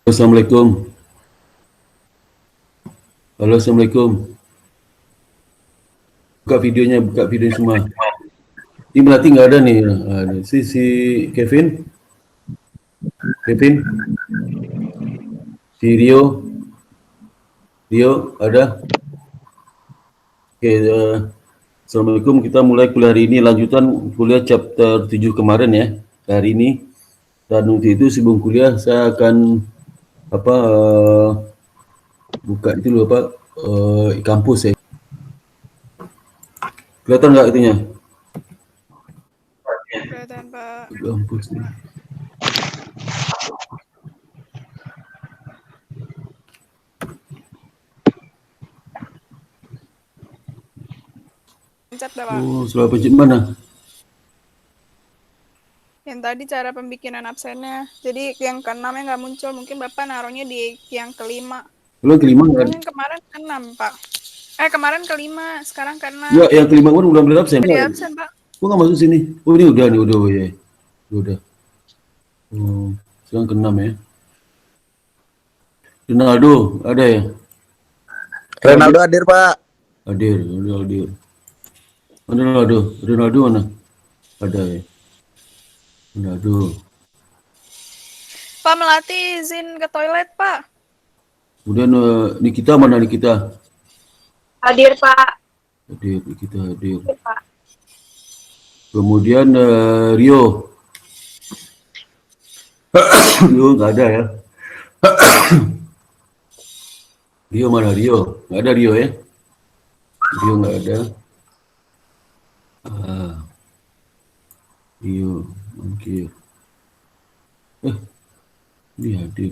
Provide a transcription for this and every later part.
Assalamualaikum. Halo, Assalamualaikum. Buka videonya semua. Ini berarti nggak ada nih. Si Kevin, si Rio ada. Oke, Assalamualaikum. Kita mulai kuliah hari ini. Lanjutan kuliah chapter 7 kemarin ya. Hari ini. Dan untuk itu sebelum kuliah saya akan buka itu dulu kampus ya. Kelihatan nggak itunya? Kelihatan, Pak. Kampus nih. Pencet dah, Pak. Oh, sudah pencet mana? Yang tadi cara pembikinan absennya. Jadi yang ke-6 yang nggak muncul. Mungkin Bapak naruhnya di yang ke-5. Belum kelima Kan kan? yang kemarin ke-6, Pak. Kemarin ke-5, sekarang ke-6. Ya, yang kelima kan udah boleh absen. Jadi absen, Pak. Kok nggak masuk sini? Oh, ini udah nih, udah ya. Udah. Oh, sekarang ke-6 ya. Ronaldo ada ya? Ronaldo hadir, Pak. Hadir, hadir. Mana Ronaldo? Ronaldo mana? Ada ya. Ronaldo. Pak Melati izin ke toilet, Pak. Kemudian Nikita mana Nikita? Hadir, Pak. Hadir, Nikita hadir. Hadir, Pak. Kemudian Rio. Rio nggak ada ya. Rio mana Rio? Nggak ada Rio ya? Rio nggak ada. Rio mungkin. Ini hadir.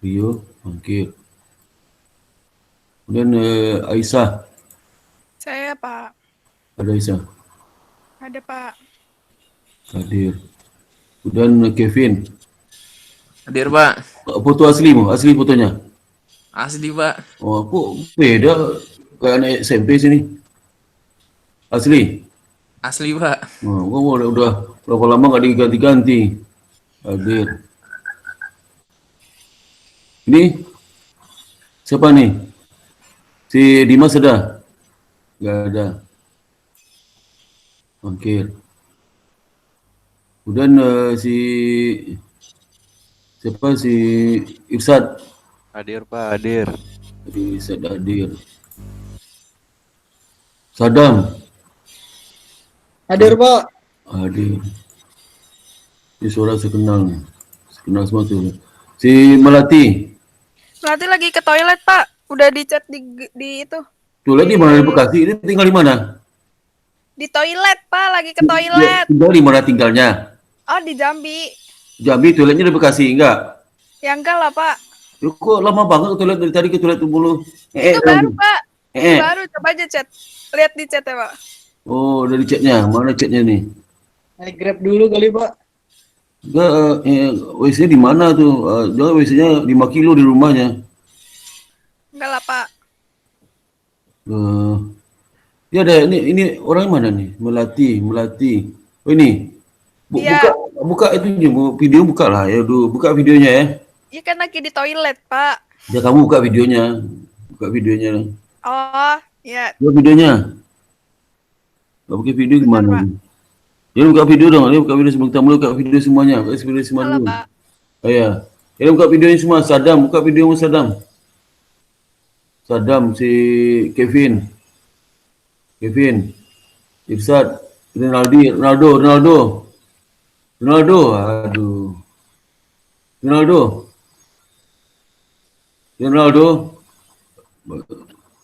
Rio mungkin. Kemudian Aisyah. Saya, Pak. Ada Aisyah. Ada, Pak. Hadir. Kemudian Kevin. Hadir, Pak. Foto asli fotonya. Asli, Pak. Oh, kok beda kayak anak SMP sini. Asli. Asli, Pak. Oh, kok udah berapa lama nggak diganti-ganti. Hadir. Ini siapa nih? Si Dimas ada? Nggak ada. Oke. Kemudian siapa si Irsad? Hadir, Pak, hadir. Jadi Irsad hadir. Sadam Hadir, Pak. hadir. Ini suara sekenal nih. Sekenal semua tuh. Si Melati. Melati lagi ke toilet, Pak. Udah dicat di itu. Tuh lagi mana di Bekasi? Ini tinggal di mana? Di toilet, Pak. Lagi ke toilet. Tinggal di mana tinggalnya? Oh, di Jambi. Jambi, toiletnya di Bekasi, enggak? Ya enggak lah, Pak. Loh, kok lama banget ke toilet dari tadi ke toilet mulu? Itu baru, Pak. Eh. Baru, coba aja chat. Lihat di chat ya, Pak. Oh, dari chatnya. Mana chatnya nih? Naik Grab dulu kali, Pak. Enggak, WC di mana tuh? Jangan WC-nya 5 kilo di rumahnya. Enggak lah, Pak. Ya ada ini orang mana nih? Melati. Oh ini. Iya. Buka itu video buka lah ya, buka videonya ya. Iya kan lagi di toilet, Pak. Ya kamu buka videonya. Buka videonya. Oh, iya. Buka videonya. Gak pakai video gimana? Ya buka video dong, buka video sebentar dulu, buka video semuanya, buka video semua Halo, dulu. Pak. Oh ya. Ya buka videonya semua, Sadam, buka video Sadam. Sadam, si Kevin, Irsad, Ronaldo, aduh. Ronaldo,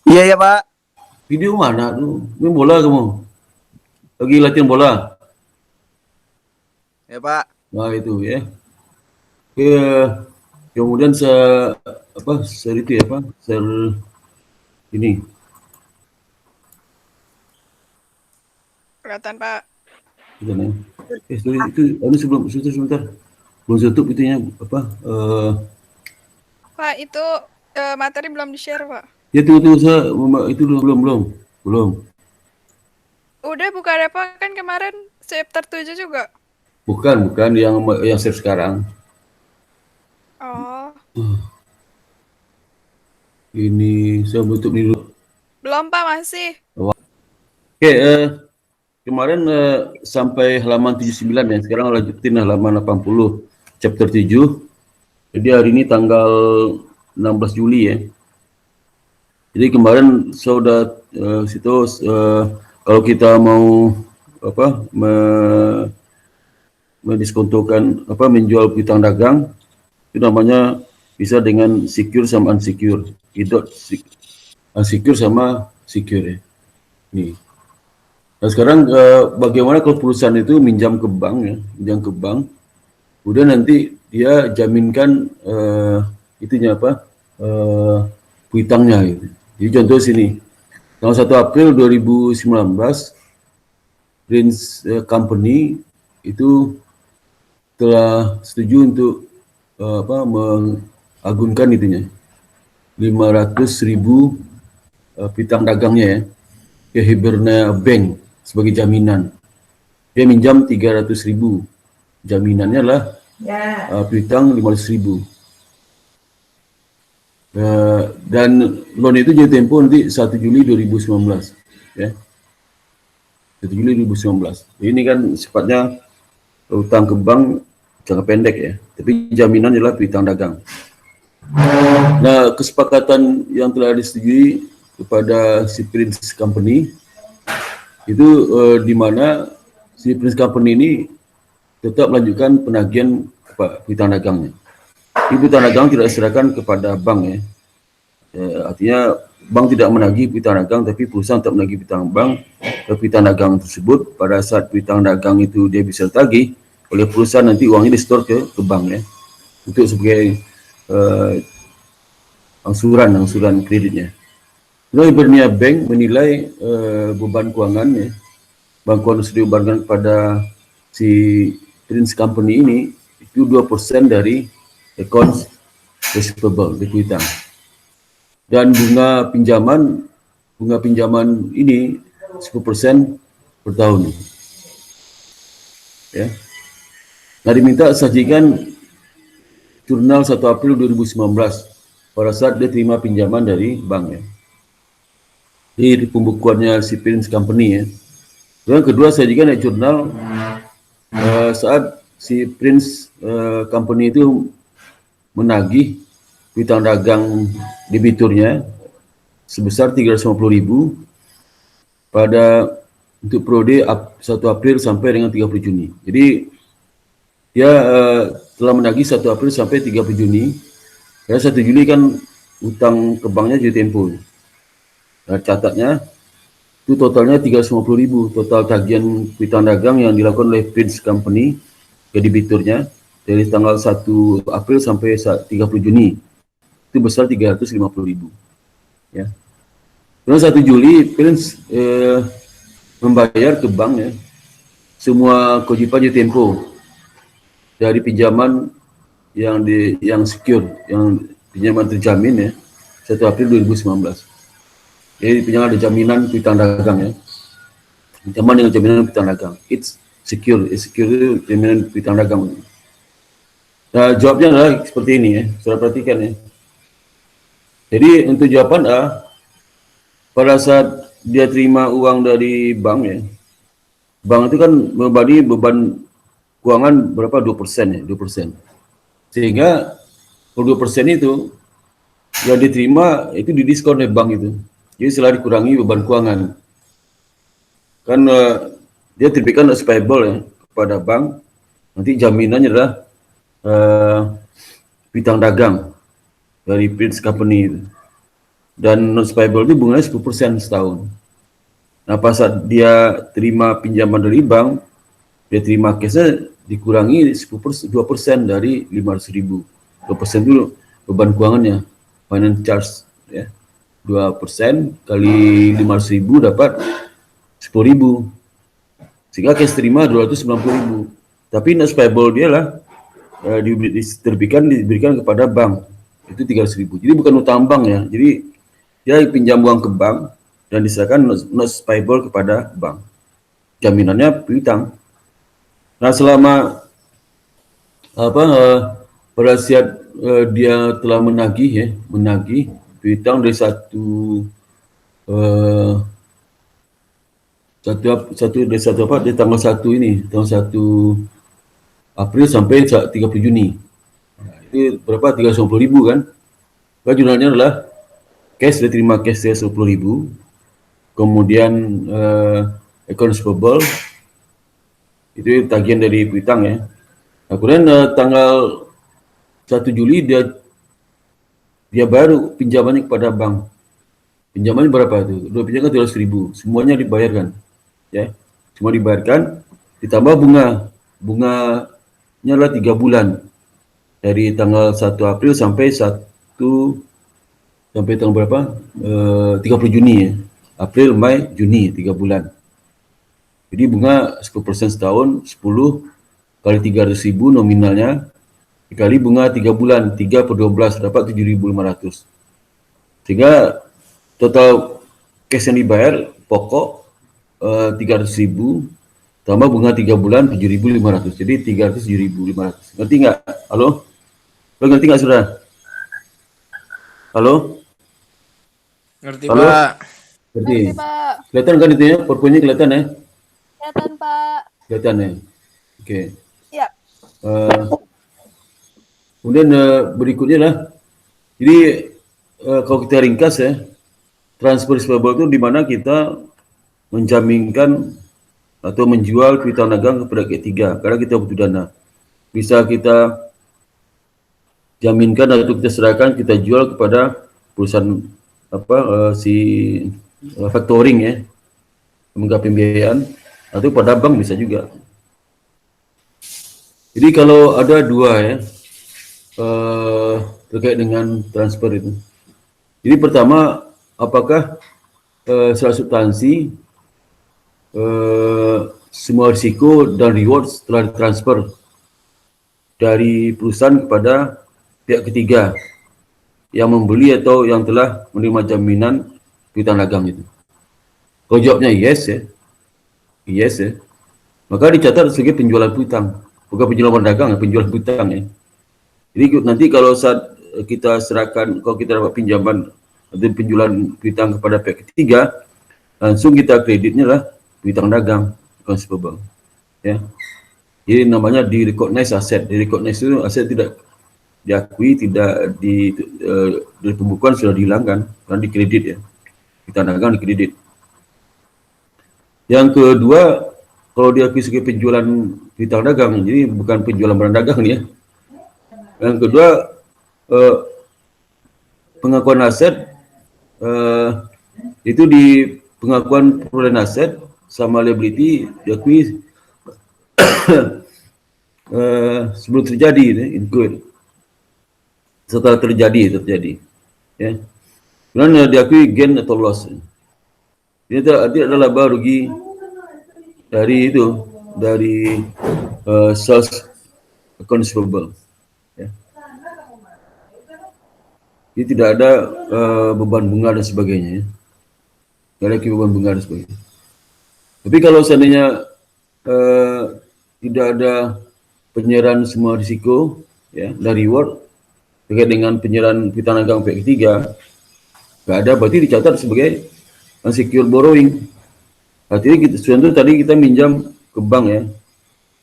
Iya, ya, Pak. video mana tuh? Ini bola kamu? Lagi latihan bola? Ya, Pak. Nah itu ya. Ya, kemudian share ini. Kelihatan, Pak. Itu sebentar. Belum tutup itunya Pak, itu materi belum di-share, Pak. Ya itu belum. Udah buka repo kan kemarin chapter 7 juga. Bukan yang save sekarang. Oh. Ini saya tutup dulu. Belum Pak, masih. Oke, kemarin sampai halaman 79 ya, sekarang lanjutin halaman 80, chapter 7. Jadi hari ini tanggal 16 Juli ya. Jadi kemarin saya udah kalau kita mau mendiskontokan menjual piutang dagang, itu namanya bisa dengan secure sama unsecure. Itu unsecure sama secure ya. Nih. Nah sekarang bagaimana kalau perusahaan itu minjam ke bank ya, minjam ke bank, kemudian nanti dia jaminkan itunya piutangnya gitu. Jadi contoh sini, tanggal 1 April 2019, Prince Company itu telah setuju untuk mengagunkan itunya 500.000 piutang dagangnya ya ke Hibernia Bank sebagai jaminan. Dia minjam 300.000, jaminannya adalah piutang 500.000. Dan loan itu jatuh tempo nanti 1 Juli 2019 ya. 1 Juli 2019. Ini kan sifatnya utang ke bank jangka pendek ya, tapi jaminan adalah piutang dagang. Nah, kesepakatan yang telah disetujui kepada si Prince Company itu di mana si Prince Company ini tetap melanjutkan penagihan piutang dagangnya. Piutang dagang tidak diserahkan kepada bank ya. Artinya bank tidak menagih piutang dagang, tapi perusahaan tetap menagih piutang dagang tersebut. Pada saat piutang dagang itu dia bisa tagih oleh perusahaan, nanti uangnya di-store ke bank ya, untuk sebagai angsuran kreditnya. Lalu Hibernia Bank menilai beban keuangan ya, bank keuangan sudah dibebankan kepada si Prince Company ini itu 2% dari accounts receivable, piutang. Dan bunga pinjaman ini 10% per tahun. Ya. Nah, diminta sajikan jurnal 1 April 2019 pada saat dia terima pinjaman dari bank ya. Di pembukuannya si Prince Company ya. Yang kedua sajikan jurnal saat si Prince Company itu menagih piutang dagang debiturnya sebesar 350.000 pada untuk periode 1 April sampai dengan 30 Juni. Jadi dia telah menagih 1 April sampai 30 Juni. Ya 1 Juli kan utang ke banknya jadi tempo. Nah, catatnya itu totalnya 350.000 total tagihan piutang dagang yang dilakukan oleh Prince Company ke debiturnya dari tanggal 1 April sampai 30 Juni. Itu besar 350.000 ya. Kemudian 1 Juli Prince membayar ke bank ya semua kewajiban tempo dari pinjaman yang secure, yang pinjaman terjamin ya 1 April 2019. Jadi pinjaman ada jaminan piutang dagang ya. Pinjaman dengan jaminan piutang dagang. It's secure itu jaminan piutang dagang. Nah, jawabnya adalah seperti ini ya. Sudah perhatikan ya. Jadi untuk jawaban A, pada saat dia terima uang dari bank ya, bank itu kan membebani beban keuangan berapa 2% ya, 2%. Sehingga 2% itu yang diterima itu didiskon oleh bank itu. Jadi setelah dikurangi beban keuangan, kan dia terbitkan notes payable ya kepada bank. Nanti jaminannya adalah piutang dagang dari Prince Company itu. Dan notes payable itu bunganya 10% setahun. Nah, pas saat dia terima pinjaman dari bank, dia terima cashnya dikurangi 2% dari 500.000. 2% dulu beban keuangannya, finance charge ya. 2% kali 500.000 dapat 10.000. Sehingga cash terima 290.000. Tapi notes payable dia lah diberikan kepada bank itu 300.000. Jadi bukan utang bank ya. Jadi dia pinjam uang ke bank dan diserahkan notes payable kepada bank. Jaminannya piutang. Nah, selama pada saat dia telah menagih piutang dari eh, dari tanggal 1 April sampai 30 Juni. Itu berapa? 350.000 kan? Jurnalnya adalah cash, dia terima cash dia 10.000, kemudian account receivable itu tagihan dari piutang ya. Kemudian tanggal 1 Juli dia baru pinjamannya kepada bank. Pinjamannya berapa itu? Dua pinjaman 300.000, semuanya dibayarkan ya. Semua dibayarkan, ditambah bunganya adalah 3 bulan dari tanggal 1 April sampai tanggal berapa? 30 Juni ya. April, Mei, Juni, 3 bulan. Jadi bunga 10% setahun, 10 kali 300.000 nominalnya, dikali bunga 3 bulan, 3 per 12, dapat 7.500. Sehingga total cash yang dibayar, pokok 300.000, tambah bunga 3 bulan, 7.500. Jadi 307.500. Ngerti nggak? Halo? Lo ngerti nggak, saudara? Halo? Ngerti, Halo? Pak. Ngerti? Ngerti, Pak. Kelihatan kan itu ya? PowerPoint-nya kelihatan ya? Kelihatan, Pak. Kelihatan ya? Oke. Iya. Kemudian berikutnya lah. Jadi kalau kita ringkas ya, transfer receivable itu di mana kita menjaminkan atau menjual piutang dagang kepada ketiga karena kita butuh dana. Bisa kita jaminkan atau kita serahkan, kita jual kepada perusahaan factoring ya, lembaga pembiayaan, atau pada bank bisa juga. Jadi kalau ada dua ya terkait dengan transfer itu. Jadi pertama, apakah secara substansi semua risiko dan reward telah ditransfer dari perusahaan kepada pihak ketiga yang membeli atau yang telah menerima jaminan piutang dagang itu. Kalau jawabnya yes ya, maka dicatat sebagai penjualan piutang, bukan penjualan barang dagang, penjualan piutang ya. Jadi nanti kalau saat kita serahkan, kalau kita dapat pinjaman atau penjualan piutang kepada pihak ketiga, langsung kita kreditnya lah piutang dagang, bukan receivable ya. Jadi namanya di recognize aset. Di recognize itu aset tidak diakui, tidak dari pembukuan sudah dihilangkan, karena dikredit ya. Piutang dagang dikredit. Yang kedua, kalau diakui sebagai penjualan piutang dagang, jadi bukan penjualan barang dagang nih ya. Yang kedua, pengakuan aset itu di pengakuan perolehan aset sama liability diakui sebelum terjadi, incurred. Setelah terjadi ya. Kemudian diakui gain atau loss. Ini tidak adalah laba rugi dari sales account receivable ya. Jadi tidak ada beban bunga dan sebagainya ya. Tidak ada beban bunga dan sebagainya. Tapi kalau seandainya tidak ada penyerahan semua risiko ya dan reward terkait dengan penyerahan piutang dagang pihak ketiga, nggak ada, berarti dicatat sebagai unsecured borrowing. Artinya contoh tadi kita minjam ke bank ya,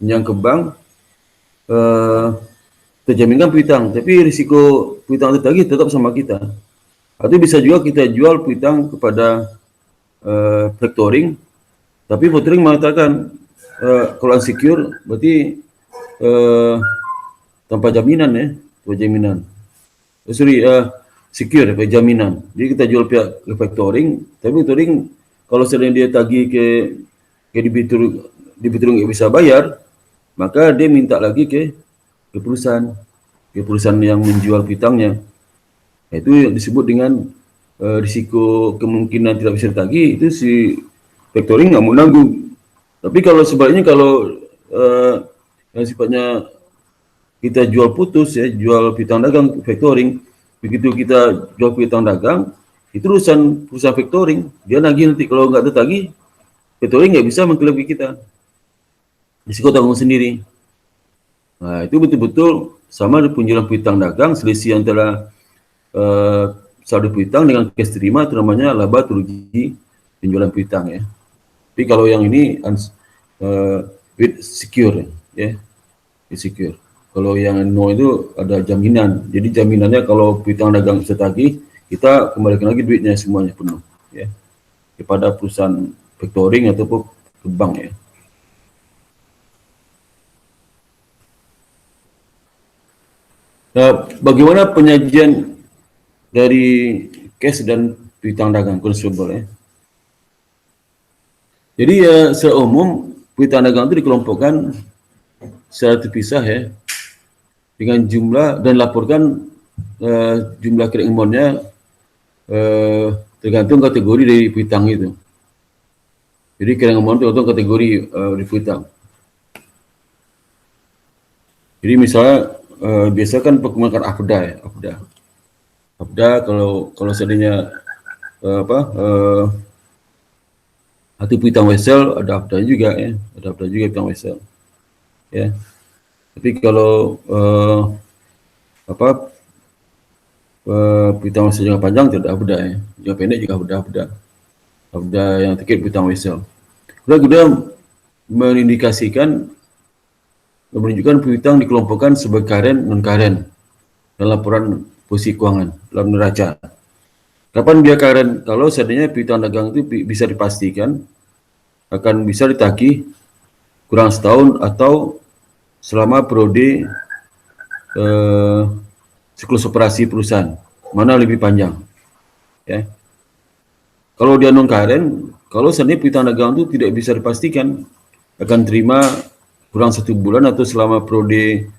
minjam ke bank, terjaminkan piutang, tapi risiko piutang tertagih tetap sama kita. Atau bisa juga kita jual piutang kepada factoring, tapi factoring mengatakan kalau unsecured berarti tanpa jaminan ya, tanpa jaminan. Secure ya, jaminan. Jadi kita jual pihak ke factoring, tapi factoring kalau seandainya dia tagih ke debitur nggak bisa bayar, maka dia minta lagi ke perusahaan yang menjual piutangnya. Nah, itu disebut dengan risiko kemungkinan tidak bisa ditagih, itu si factoring nggak mau nanggung. Tapi kalau sebaliknya, kalau yang sifatnya kita jual putus ya, jual piutang dagang factoring, begitu kita jual piutang dagang, itu urusan perusahaan factoring, dia nagih nanti. Kalau nggak tertagih, factoring nggak bisa mengklaim kita, risiko tanggung sendiri Nah, itu betul-betul sama dengan penjualan piutang dagang, selisih antara saldo piutang dengan cash terima itu namanya laba atau rugi penjualan piutang ya. Tapi kalau yang ini with secure ya, with secure. Kalau yang no itu ada jaminan. Jadi jaminannya kalau piutang dagang bisa tagih, kita kembalikan lagi duitnya semuanya penuh ya kepada perusahaan factoring ataupun ke bank ya. Nah, bagaimana penyajian dari cash dan piutang dagang consumable ya? Jadi ya secara umum piutang dagang itu dikelompokkan secara terpisah ya dengan jumlah dan laporkan jumlah credit amount-nya tergantung kategori dari piutang itu. Jadi credit amount tergantung kategori dari piutang. Jadi misalnya biasa kan menggunakan APDA ya, APDA kalau seandainya atau piutang wesel ada APDA juga ya, ada APDA juga piutang wesel ya. Tapi kalau piutang wesel jangka panjang tidak ada APDA ya, jangka pendek juga ada APDA yang terkait piutang wesel. Kemudian menunjukkan piutang dikelompokkan sebagai karen non karen dalam laporan posisi keuangan dalam neraca. Kapan dia karen? Kalau seandainya piutang dagang itu bisa dipastikan akan bisa ditagih kurang setahun atau selama periode siklus operasi perusahaan, mana lebih panjang ya. Kalau dia non karen, kalau seandainya piutang dagang itu tidak bisa dipastikan akan terima kurang 1 bulan atau selama periode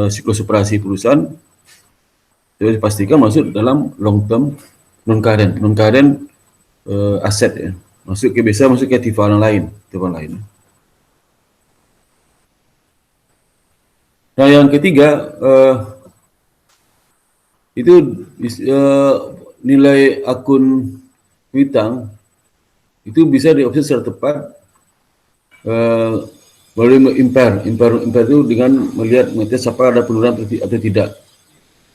siklus operasi perusahaan, itu dipastikan masuk dalam long term non karen aset ya, masuk ke aktifan lain. Nah yang ketiga itu nilai akun piutang itu bisa diopsi secara tepat melalui impair itu dengan melihat siapa ada penurunan atau tidak,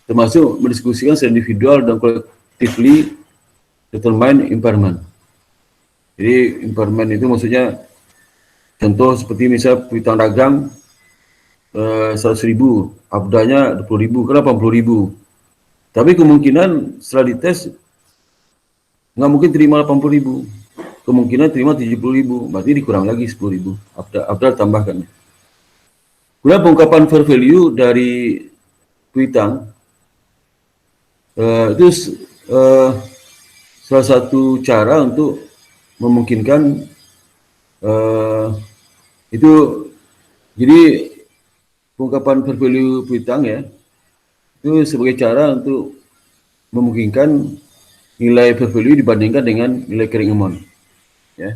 termasuk mendiskusikan secara individual dan collectively determine impairment. Jadi impairment itu maksudnya contoh seperti misal piutang dagang 100.000, APDA-nya 20.000, kenapa 80.000? Tapi kemungkinan setelah dites nggak mungkin terima 80.000, kemungkinan terima 70.000, berarti dikurang lagi 10.000, APDA tambahkan. Kemudian pengungkapan fair value dari piutang itu salah satu cara untuk memungkinkan itu. Jadi pengungkapan fair value piutang ya itu sebagai cara untuk memungkinkan nilai fair value dibandingkan dengan nilai carrying amount ya.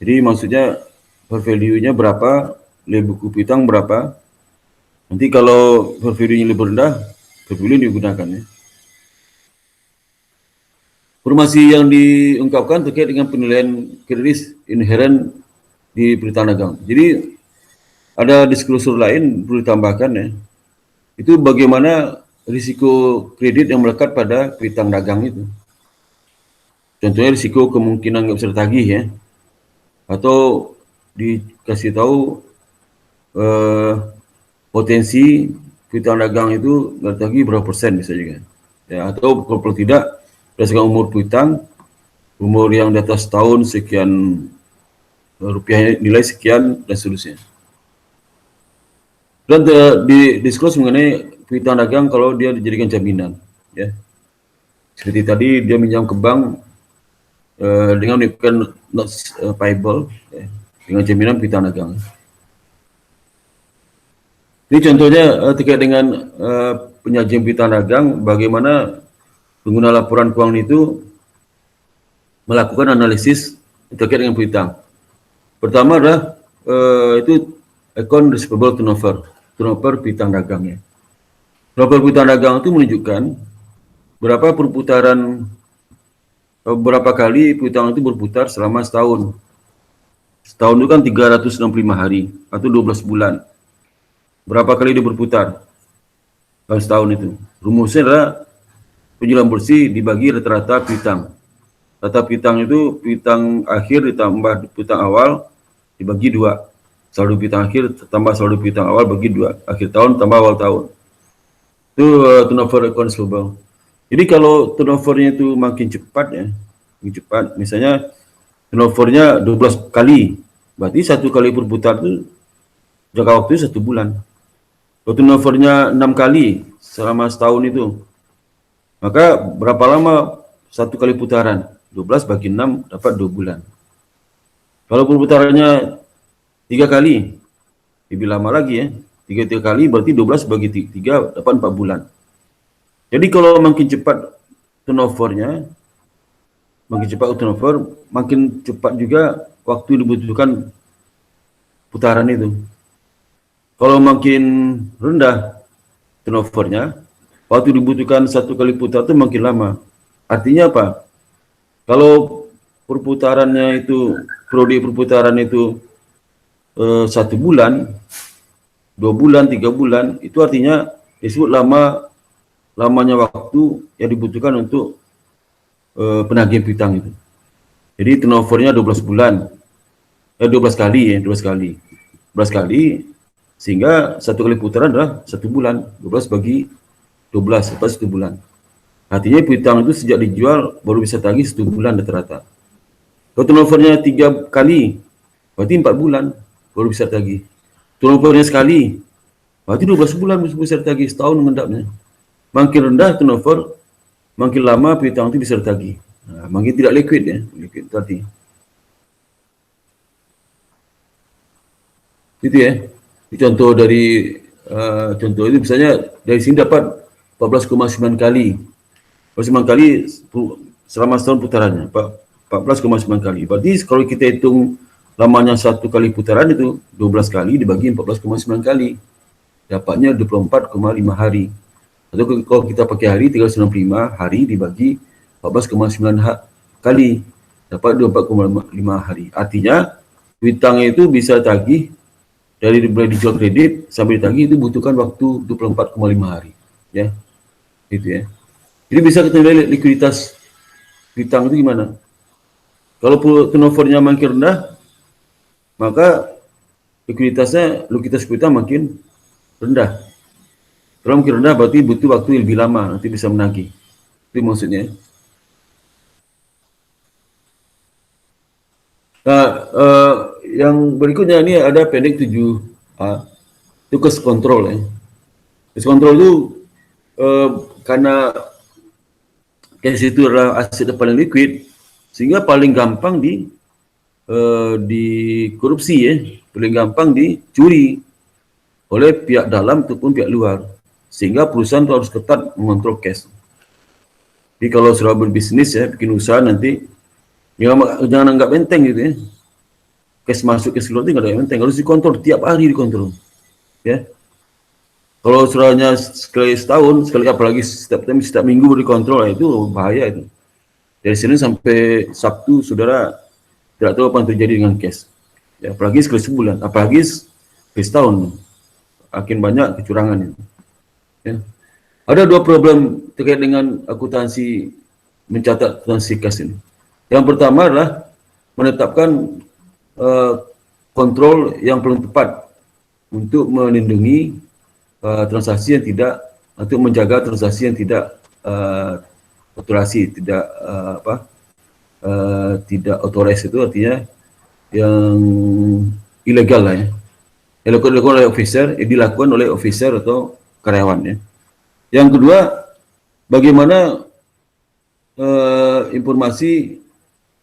Jadi maksudnya fair value-nya berapa, nilai buku piutang berapa, nanti kalau fair value-nya lebih rendah, fair value digunakan ya. Informasi yang diungkapkan terkait dengan penilaian credit risk inherent di piutang dagang. Jadi ada disclosure lain perlu ditambahkan ya. Itu bagaimana risiko kredit yang melekat pada piutang dagang itu. Contohnya risiko kemungkinan nggak bisa ditagih ya, atau dikasih tahu potensi piutang dagang itu nggak ditagih berapa persen bisa juga ya, atau kalau tidak berdasarkan umur piutang, umur yang di atas tahun sekian rupiah nilai sekian dan seterusnya. Dan di disclose mengenai piutang dagang kalau dia dijadikan jaminan ya. Seperti tadi dia minjam ke bank dengan menunjukkan notes payable ya, dengan jaminan piutang dagang. Ini contohnya terkait dengan penyajian piutang dagang, bagaimana pengguna laporan keuangan itu melakukan analisis terkait dengan piutang. Pertama adalah itu account receivable turnover piutang dagangnya. Turnover piutang dagang itu menunjukkan berapa kali piutang itu berputar selama setahun. Setahun itu kan 365 hari atau 12 bulan. berapa kali dia berputar dalam setahun itu. Rumusnya adalah penjualan bersih dibagi rata-rata piutang. Rata piutang itu piutang akhir ditambah piutang awal dibagi 2. Saldo piutang akhir tambah saldo piutang awal bagi 2. Akhir tahun tambah awal tahun. Itu turnover accounts receivable. Jadi kalau turnovernya itu makin cepat ya, makin cepat. Misalnya turnovernya 12 kali, berarti 1 kali berputar itu jangka waktu 1 bulan. Kalau turnovernya 6 kali selama setahun itu, maka berapa lama 1 kali putaran? 12 bagi 6 dapat 2 bulan. Kalau perputarannya 3 kali, lebih lama lagi ya. 3 kali berarti 12 bagi 3 dapat 4 bulan. Jadi kalau makin cepat turnovernya, makin cepat juga waktu dibutuhkan putaran itu. Kalau makin rendah turnovernya, waktu dibutuhkan 1 kali putar itu makin lama. Artinya apa? Kalau perputarannya itu, periode perputaran itu 1 bulan, 2 bulan, 3 bulan, itu artinya disebut lamanya waktu yang dibutuhkan untuk penagih piutang itu. Jadi turnovernya 12 bulan, 12 kali ya, 12 kali, sehingga 1 kali putaran adalah 1 bulan, 12 bagi 12, dapat 1 bulan. Artinya piutang itu sejak dijual baru bisa tagih 1 bulan rata-rata. Kalau turnovernya 3 kali, berarti 4 bulan baru bisa tagih. Turnovernya sekali, berarti 12 bulan bisa tagih, setahun mengendapnya. Makin rendah turnover, makin lama piutang itu bisa ditagih. Nah, makin tidak liquid ya, liquid tadi. Itu ya. Ini contoh dari contoh itu misalnya dari sini dapat 14,9 kali. 14,9 kali selama setahun putarannya, 14,9 kali. Berarti kalau kita hitung lamanya 1 kali putaran itu 12 kali dibagi 14,9 kali. Dapatnya 24,5 hari. Atau kalau kita pakai hari 365 hari dibagi 14,9 kali dapat 24,5 hari. Artinya piutangnya itu bisa tagih dari mulai dijual kredit sampai ditagih itu butuhkan waktu 24,5 hari. Ya. Gitu ya. Jadi bisa kita lihat likuiditas piutang itu gimana? Kalau turnovernya makin rendah, maka likuiditas piutang makin rendah. Kalau makin rendah berarti butuh waktu lebih lama nanti bisa menagih. Itu maksudnya. Nah, yang berikutnya ini ada pendek 7A, itu cash control ya. Cash control itu karena cash itu adalah aset yang paling liquid, sehingga paling gampang di korupsi ya, paling gampang dicuri oleh pihak dalam ataupun pihak luar, sehingga perusahaan itu harus ketat mengontrol cash. Jadi kalau sudah berbisnis ya, bikin usaha nanti jangan anggap enteng gitu ya. Cash masuk, cash keluar itu nggak ada yang enteng, harus dikontrol tiap hari dikontrol. Ya. Kalau surahnya sekali setahun, sekali apalagi setiap minggu dikontrol, itu bahaya itu. Dari Senin sampai Sabtu, saudara tidak tahu apa yang terjadi dengan cash. Ya, apalagi sekali sebulan, apalagi sekali setahun, makin banyak kecurangan itu. Ya. Ada 2 problem terkait dengan akuntansi mencatat transaksi cash ini. Yang pertama adalah menetapkan kontrol yang paling tepat untuk melindungi transaksi yang tidak, untuk menjaga transaksi yang tidak authorized, tidak authorized itu artinya yang ilegal lah ya. Yang dilakukan oleh officer, dilakukan oleh officer atau karyawan ya. Yang kedua, bagaimana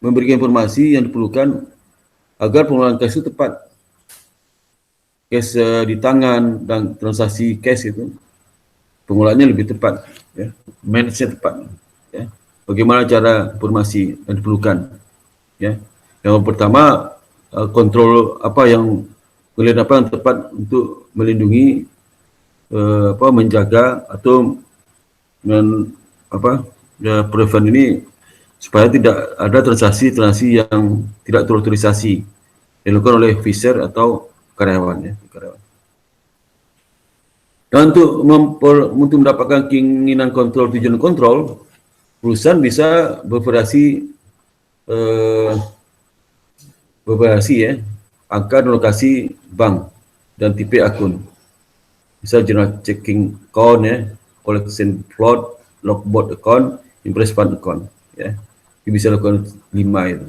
memberikan informasi yang diperlukan agar pengelolaan cash itu tepat. Cash di tangan dan transaksi cash itu pengolahannya lebih tepat, ya. Manage-nya tepat, ya. Bagaimana cara informasi yang diperlukan, ya. Yang pertama, kontrol apa yang tepat untuk melindungi, menjaga atau prevent ini supaya tidak ada transaksi yang tidak terautorisasi dilakukan oleh officer atau karyawan ya. Dan untuk mendapatkan keinginan kontrol, tujuan kontrol, perusahaan bisa bervariasi ya, angka dan lokasi bank dan tipe akun. Bisa general checking account ya, collection float, logboard account, impress fund account ya. Kita bisa lakukan 5 itu.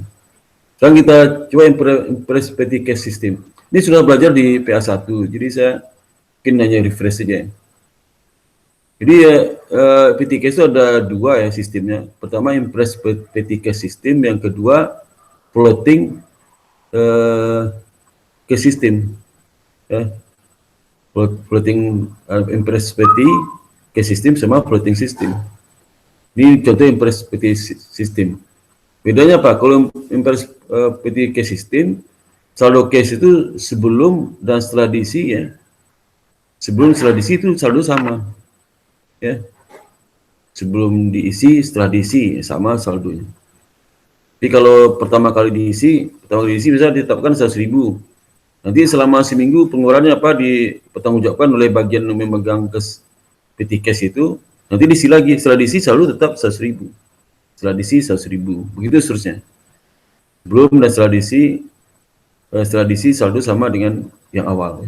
Sekarang kita coba impress petty cash system. Ini sudah belajar di PA1, jadi saya mungkin hanya refresh saja. Jadi petty cash itu ada 2 ya sistemnya. Pertama impress petty cash system, yang kedua floating cash system. Ya. Floating impress petty cash system sama floating system. Ini contoh impress petty system. Bedanya apa? Kalau impress petty cash system, saldo cash itu sebelum dan setelah diisi ya. Sebelum setelah diisi itu saldo sama. Ya. Sebelum diisi, setelah diisi sama saldonya. Jadi kalau pertama kali diisi bisa ditetapkan 100.000. Nanti selama seminggu pengeluarannya apa dipertanggungjawabkan oleh bagian yang memegang petty cash itu. Nanti diisi lagi, setelah diisi saldo tetap 100.000. Setelah diisi 100.000. Begitu seterusnya. Belum dan setelah diisi saldo sama dengan yang awal.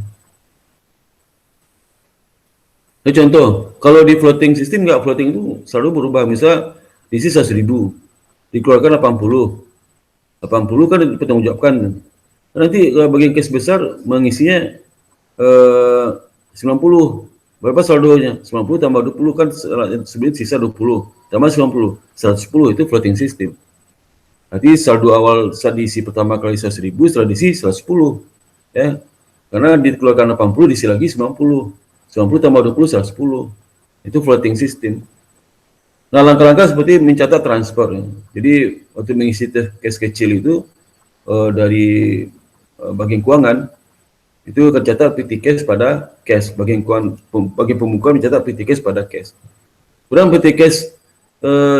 Nah, contoh, kalau di floating system nggak, floating itu saldo berubah. Misal diisi 100.000, dikeluarkan 80. 80 kan dipertanggungjawabkan. Nanti bagian cash besar mengisinya 90. Berapa saldonya? 90 tambah 20 kan sebenarnya sisa 20. Tambah 90. 110 itu floating system. Nanti saldo awal saat diisi pertama kali 100.000, setelah diisi 110. Ya. Karena dikeluarkan 80, diisi lagi 90. 90 tambah 20, 110. Itu floating system. Nah, langkah-langkah seperti mencatat transfer. Ya. Jadi, waktu mengisi cash kecil itu, dari bagian keuangan, itu tercatat petty cash pada cash. Bagian pembukuan mencatat petty cash pada cash. Kemudian petty cash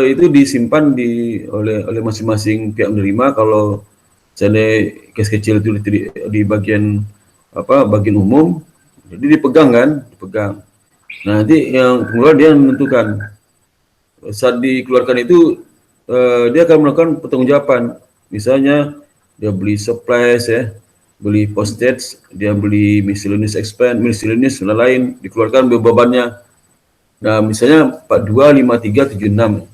itu disimpan oleh masing-masing pihak menerima. Kalau misalnya cash kecil itu di bagian bagian umum, jadi dipegang. Nah, nanti yang pengelola dia menentukan saat dikeluarkan itu dia akan melakukan pertanggungjawaban. Misalnya dia beli supplies ya, beli postage, dia beli miscellaneous expense, miscellaneous lain, dikeluarkan bebannya. Nah, misalnya 42, 53, 76.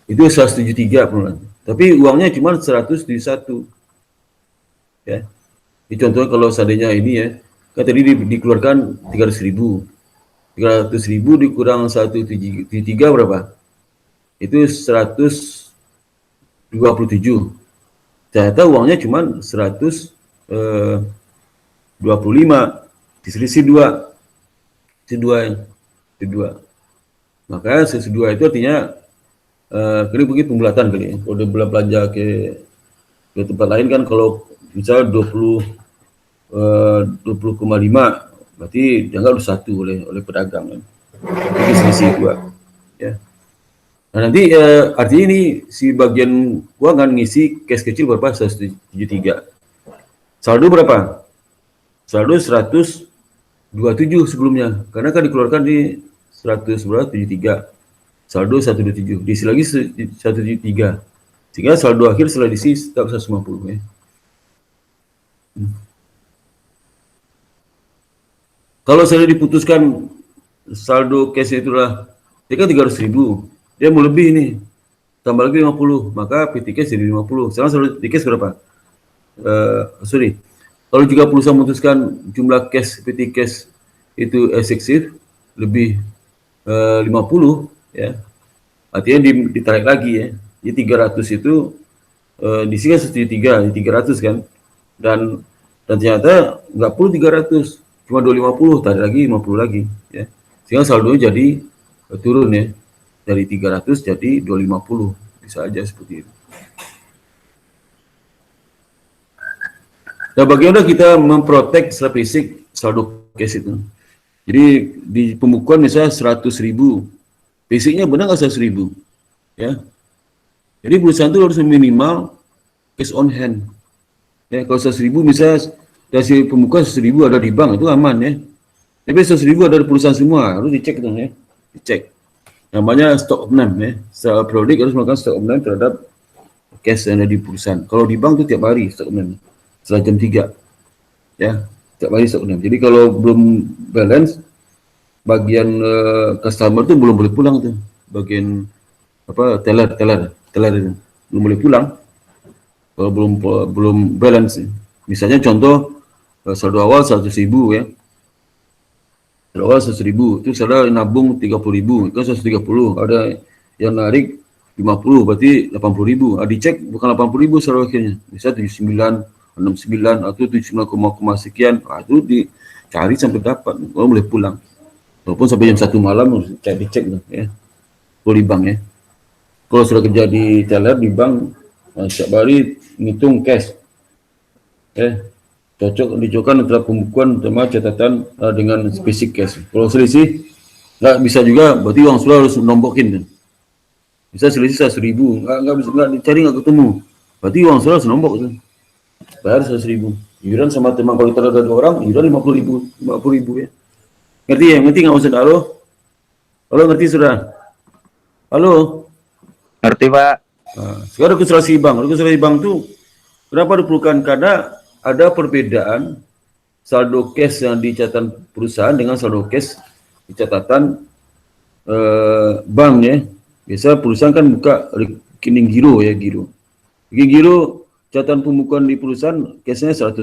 Itu 173 pengeluaran. Tapi uangnya cuma 171. Ya. Ini contohnya kalau seandainya ini ya, kan tadi dikeluarkan 300.000. 300.000 dikurang 173 berapa? Itu 127. Ternyata uangnya cuma 125. Diselisih 2. Kedua. Makanya selisih 2 itu artinya kali mungkin pembulatan kali ya. Kalau dia belanja ke tempat lain kan, kalau misalnya 20,5 berarti dianggap 1 oleh pedagang kan. Jadi selisih 2 ya. Nah, nanti artinya ini si bagian keuangan ngisi cash kecil berapa? 173. Saldo berapa? Saldo 127 sebelumnya. Karena kan dikeluarkan di 173. Saldo 127. Diisi lagi 173. Sehingga saldo akhir setelah diisi tetap 150 ya. Kalau saya diputuskan saldo cash itulah, dia kan 300.000, dia mau lebih nih, tambah lagi 50, maka petty cash jadi 50. Sekarang saldo petty cash berapa? Kalau juga perusahaan memutuskan jumlah cash petty cash itu eksesif, lebih 50 ya, artinya ditarik lagi ya. Jadi 300 itu diisi kan 173, 300 kan, dan ternyata nggak perlu 300. Cuma 250, tarik lagi 50 lagi ya. Sehingga saldonya jadi turun ya. Dari 300 jadi 250. Bisa aja seperti itu. Nah, bagaimana kita memprotek secara fisik saldo cash itu? Jadi di pembukuan misalnya 100.000. Fisiknya benar nggak 100.000? Ya. Jadi perusahaan itu harus minimal cash on hand. Ya, kalau 100.000 misalnya dari pembukuan 100.000 ada di bank, itu aman ya. Tapi 100.000 ada di perusahaan semua, harus dicek tuh ya, dicek. Namanya stock of name ya. Secara periodik harus melakukan stock of name terhadap cash yang ada di perusahaan. Kalau di bank itu tiap hari stock of name. Setelah jam 3 ya, tiap hari stock of name. Jadi kalau belum balance, bagian customer tuh belum boleh pulang tuh. Bagian apa teller itu belum boleh pulang kalau belum balance. Misalnya contoh saldo awal 100.000 ya. Saldo awal 100.000, itu saudara nabung 30.000, itu 130. Ada yang narik 50, berarti 80.000. Dicek bukan 80.000 saudara akhirnya. Bisa 79, 69 atau 79, sekian. Itu dicari sampai dapat, kalau boleh pulang. Walaupun sampai jam 1 malam harus dicek tuh ya. Kalau di bank ya. Kalau sudah kerja di teller di bank, setiap hari ngitung cash. Dicocokkan antara pembukuan sama catatan dengan spesifik cash. Kalau selisih nggak bisa juga, berarti uang sudah harus nombokin kan. Bisa selisih 100.000, nggak bisa, nggak dicari nggak ketemu, berarti uang sudah harus nombok kan. Bayar 100.000. Iuran sama teman kalau kita ada 2 orang, iuran 50.000 ya. Ngerti ya? Ngerti nggak maksud? Halo? Halo, ngerti sudah? Halo? Ngerti, Pak. Nah, sekarang registrasi bank. Registrasi bank itu kenapa diperlukan? Karena ada perbedaan saldo cash yang di catatan perusahaan dengan saldo cash di catatan bank ya. Biasa perusahaan kan buka rekening giro ya, giro. Rekening giro catatan pembukuan di perusahaan cashnya 100.000.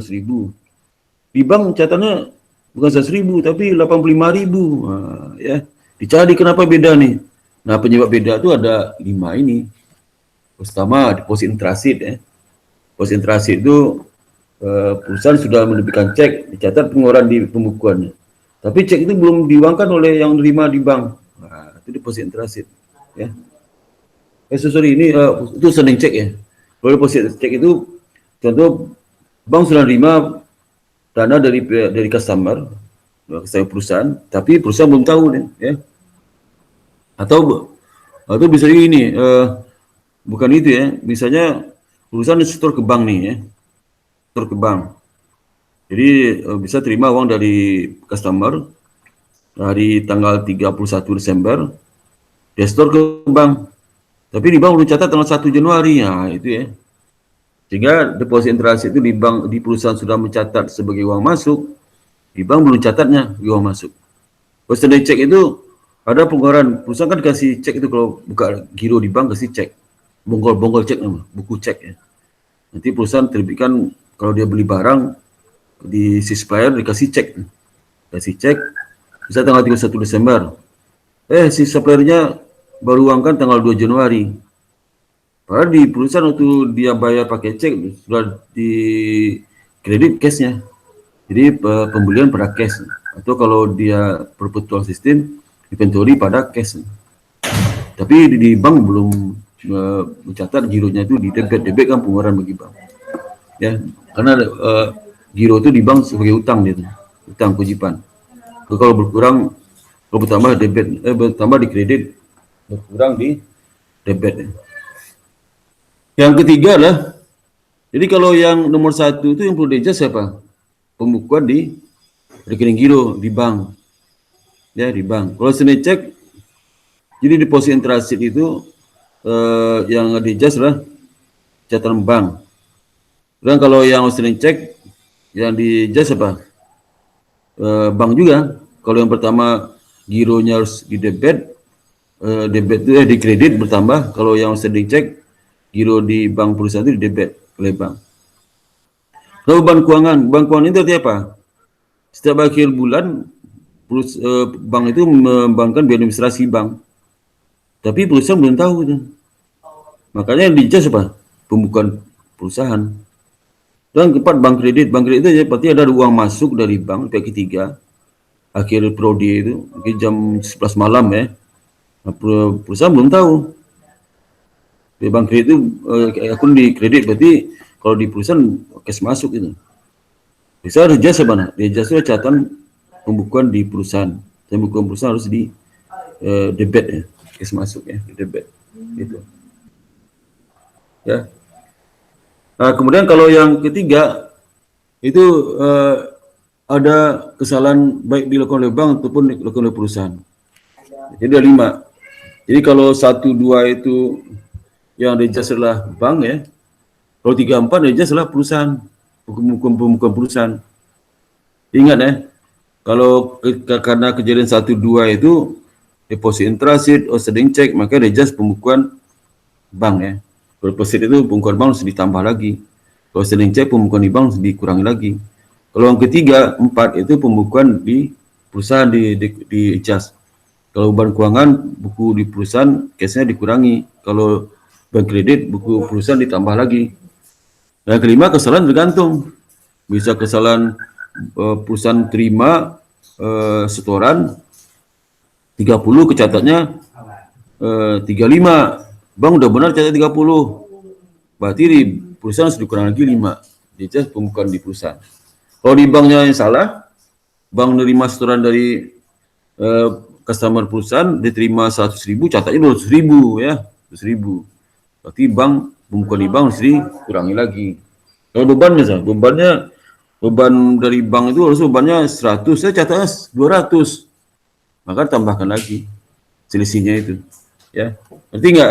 Di bank catatannya bukan 100.000 tapi 85.000. Nah, ya. Dicari kenapa beda nih. Nah, penyebab beda itu ada 5 ini. Pertama, deposit in transit ya. Deposit in transit itu perusahaan sudah menerbitkan cek, dicatat pengeluaran di pembukuannya. Tapi cek itu belum diuangkan oleh yang menerima di bank. Nah, itu deposit in transit ya. Sorry, ini itu sending cek ya. Kalau deposit cek itu contoh bank sudah menerima dana dari customer perusahaan, tapi perusahaan belum tahu nih ya. Atau bisa ini bukan itu ya, misalnya perusahaan setor ke bank nih ya, setor ke bank. Jadi bisa terima uang dari customer hari tanggal 31 Desember, dia setor ke bank. Tapi di bank belum catat tanggal 1 Januari, ya itu ya. Sehingga deposit in transit itu di bank, di perusahaan sudah mencatat sebagai uang masuk, di bank belum catatnya uang masuk. Kalau cek itu ada pengeluaran, perusahaan kan kasih cek itu kalau buka giro di bank kasih cek, bonggol cek nama, buku cek ya. Nanti perusahaan terbitkan kalau dia beli barang di si supplier dikasih cek, bisa tanggal 31 Desember. Si suppliernya baru uangkan tanggal 2 Januari. Padahal di perusahaan waktu dia bayar pakai cek sudah di kredit cashnya. Jadi pembelian pada cash, atau kalau dia perpetual sistem inventory pada cash. Tapi di bank belum mencatat gironya itu di debit kan pengeluaran bagi bank. Ya, karena giro itu di bank sebagai utang gitu, utang kewajiban. Kalau berkurang, kalau bertambah debit, bertambah di kredit, berkurang di debit. Ya. Yang ketiga adalah, jadi kalau yang nomor 1 itu yang perlu diadjust siapa? Pembukuan di rekening giro di bank, ya di bank. Kalau sini cek, jadi deposit in transit itu yang diadjust adalah catatan bank. Dan kalau yang sering cek, yang diadjust apa? Bank juga. Kalau yang pertama gironya harus di debit, debit itu di kredit bertambah. Kalau yang sering cek, giro di bank perusahaan itu di debit oleh bank. Lalu bank keuangan itu artinya apa? Setiap akhir bulan bank itu membangun biaya administrasi bank, tapi perusahaan belum tahu itu. Makanya yang diadjust apa? Pembukuan perusahaan. Dan keempat, bank kredit itu ya, berarti ada uang masuk dari bank pihak ketiga akhir prodi itu mungkin jam 11 malam ya. Nah, perusahaan belum tahu. Di bank kredit itu akun di kredit, berarti kalau di perusahaan cash masuk itu. Bisa ada jasa mana? Di jasa catatan pembukuan di perusahaan. Pembukuan perusahaan harus di debit ya, cash masuk ya, di debit gitu. Ya. Nah, kemudian kalau yang ketiga itu ada kesalahan baik dilakukan oleh bank ataupun dilakukan oleh perusahaan. Jadi ada 5. Jadi kalau 1, 2 itu yang adjust adalah bank ya. Kalau 3, 4 adjust adalah perusahaan, hukum perusahaan. Ingat ya, kalau karena kejadian 1, 2 itu deposit in transit, outstanding check, maka adjust pembukuan bank ya. Kalau deposit itu pembukuan bank harus ditambah lagi. Kalau outstanding check pembukuan di bank harus dikurangi lagi. Kalau yang ketiga, 4 itu pembukuan di perusahaan di adjust. Kalau beban keuangan, buku di perusahaan case-nya dikurangi. Kalau bank kredit, buku perusahaan ditambah lagi. Dan kelima, kesalahan tergantung. Bisa kesalahan perusahaan terima setoran 30, kecatatnya 35. Bank udah benar catat 30. Berarti di perusahaan harus dikurang lagi 5. Dia pembukuan di perusahaan. Kalau di banknya yang salah, bank menerima setoran dari customer perusahaan, diterima 100.000, catatnya 200.000 ya, 200.000. Berarti bank, pembukuan di bank harus dikurangi lagi. Kalau bebannya, beban dari bank itu harus bebannya 100, saya catatnya 200. Maka tambahkan lagi selisihnya itu. Ya, ngerti nggak?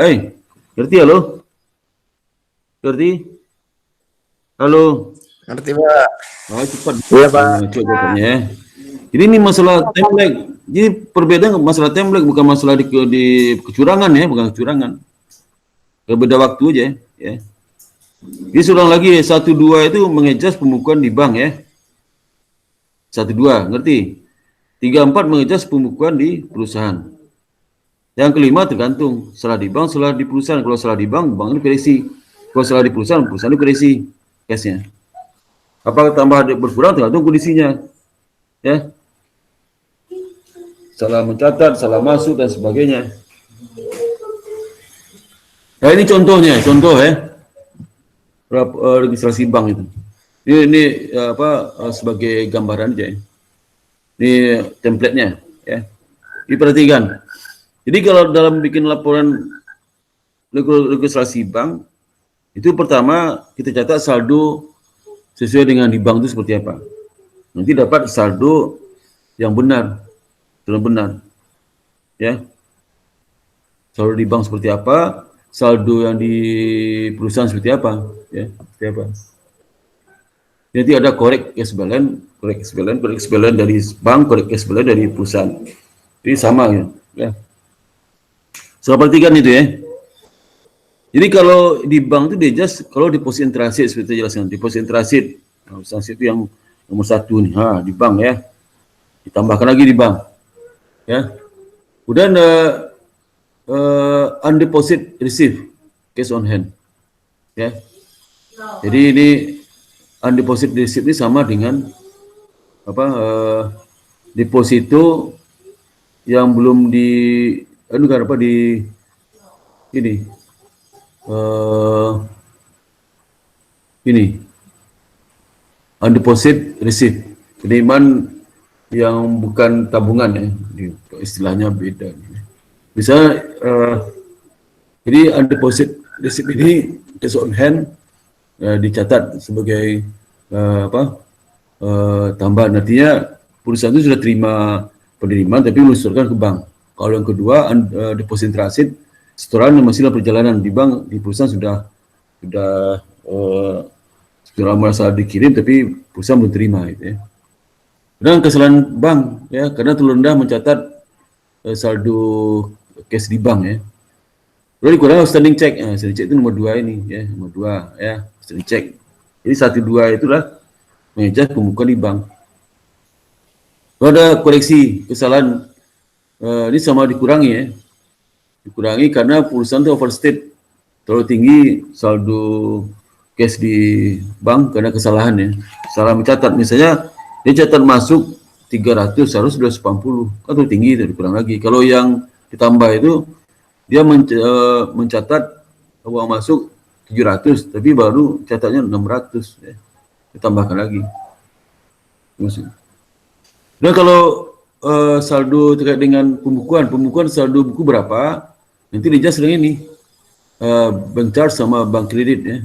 Ngerti halo? Ngerti? Halo? Ngerti, Pak. Oh, cepat. Iya, Pak. Coba ya. Jadi ini masalah template. Jadi perbedaan masalah template bukan masalah di kecurangan ya, bukan kecurangan. Beda waktu aja ya. Jadi ulang lagi 1, 2 itu mengejas pembukuan di bank ya. 1, 2, ngerti? 3, 4 mengejas pembukuan di perusahaan. Yang kelima tergantung, salah di bank, salah di perusahaan. Kalau salah di bank, bank itu koreksi. Kalau salah di perusahaan itu koreksi case-nya. Apakah tambah berkurang tergantung kondisinya. Ya. Salah mencatat, salah masuk dan sebagainya. Nah, ini contohnya, contoh ya. Registrasi bank itu. Ini sebagai gambaran aja. Ini template-nya ya. Diperhatikan. Jadi kalau dalam bikin laporan registrasi bank itu pertama kita catat saldo sesuai dengan di bank itu seperti apa. Nanti dapat saldo yang benar, ya. Saldo di bank seperti apa, saldo yang di perusahaan seperti apa, ya, seperti apa. Nanti ada correct cash balance dari bank, correct cash balance dari perusahaan. Jadi sama ya. Soal perhatikan itu ya. Jadi kalau di bank itu dia just kalau deposit in transit seperti itu jelaskan, deposit in transit. Nah, transit itu yang nomor 1 nih, di bank ya. Ditambahkan lagi di bank. Ya. Kemudian undeposit receive cash on hand. Ya. Jadi ini undeposit receive ini sama dengan deposito yang belum di ini undeposit receive, penerimaan yang bukan tabungan ya, istilahnya beda. Misalnya jadi undeposit receive ini cash on hand dicatat sebagai tambahan, artinya perusahaan itu sudah terima penerimaan tapi meluncurkan ke bank. Kalau yang kedua deposit transit, setoran yang masih dalam perjalanan di bank, di perusahaan sudah merasa dikirim tapi perusahaan belum terima gitu ya. Dan kesalahan bank ya, karena terlalu rendah mencatat saldo cash di bank ya. Lalu dikurangi outstanding check. Outstanding check itu nomor 2 ini ya, nomor 2 ya, outstanding check. Jadi 1, 2 itulah mengejas pembukuan di bank. Kalau ada koreksi kesalahan ini sama dikurangi ya. Dikurangi karena perusahaan itu overstate, terlalu tinggi saldo cash di bank karena kesalahan ya. Salah mencatat, misalnya dia catat masuk 300 harus 280, kan terlalu tinggi itu, dikurang lagi. Kalau yang ditambah itu dia mencatat uang masuk 700 tapi baru catatnya 600 ya. Ditambahkan lagi. Dan kalau saldo terkait dengan pembukuan saldo buku berapa, nanti dijelas dengan ini bank charge sama bank kredit ya.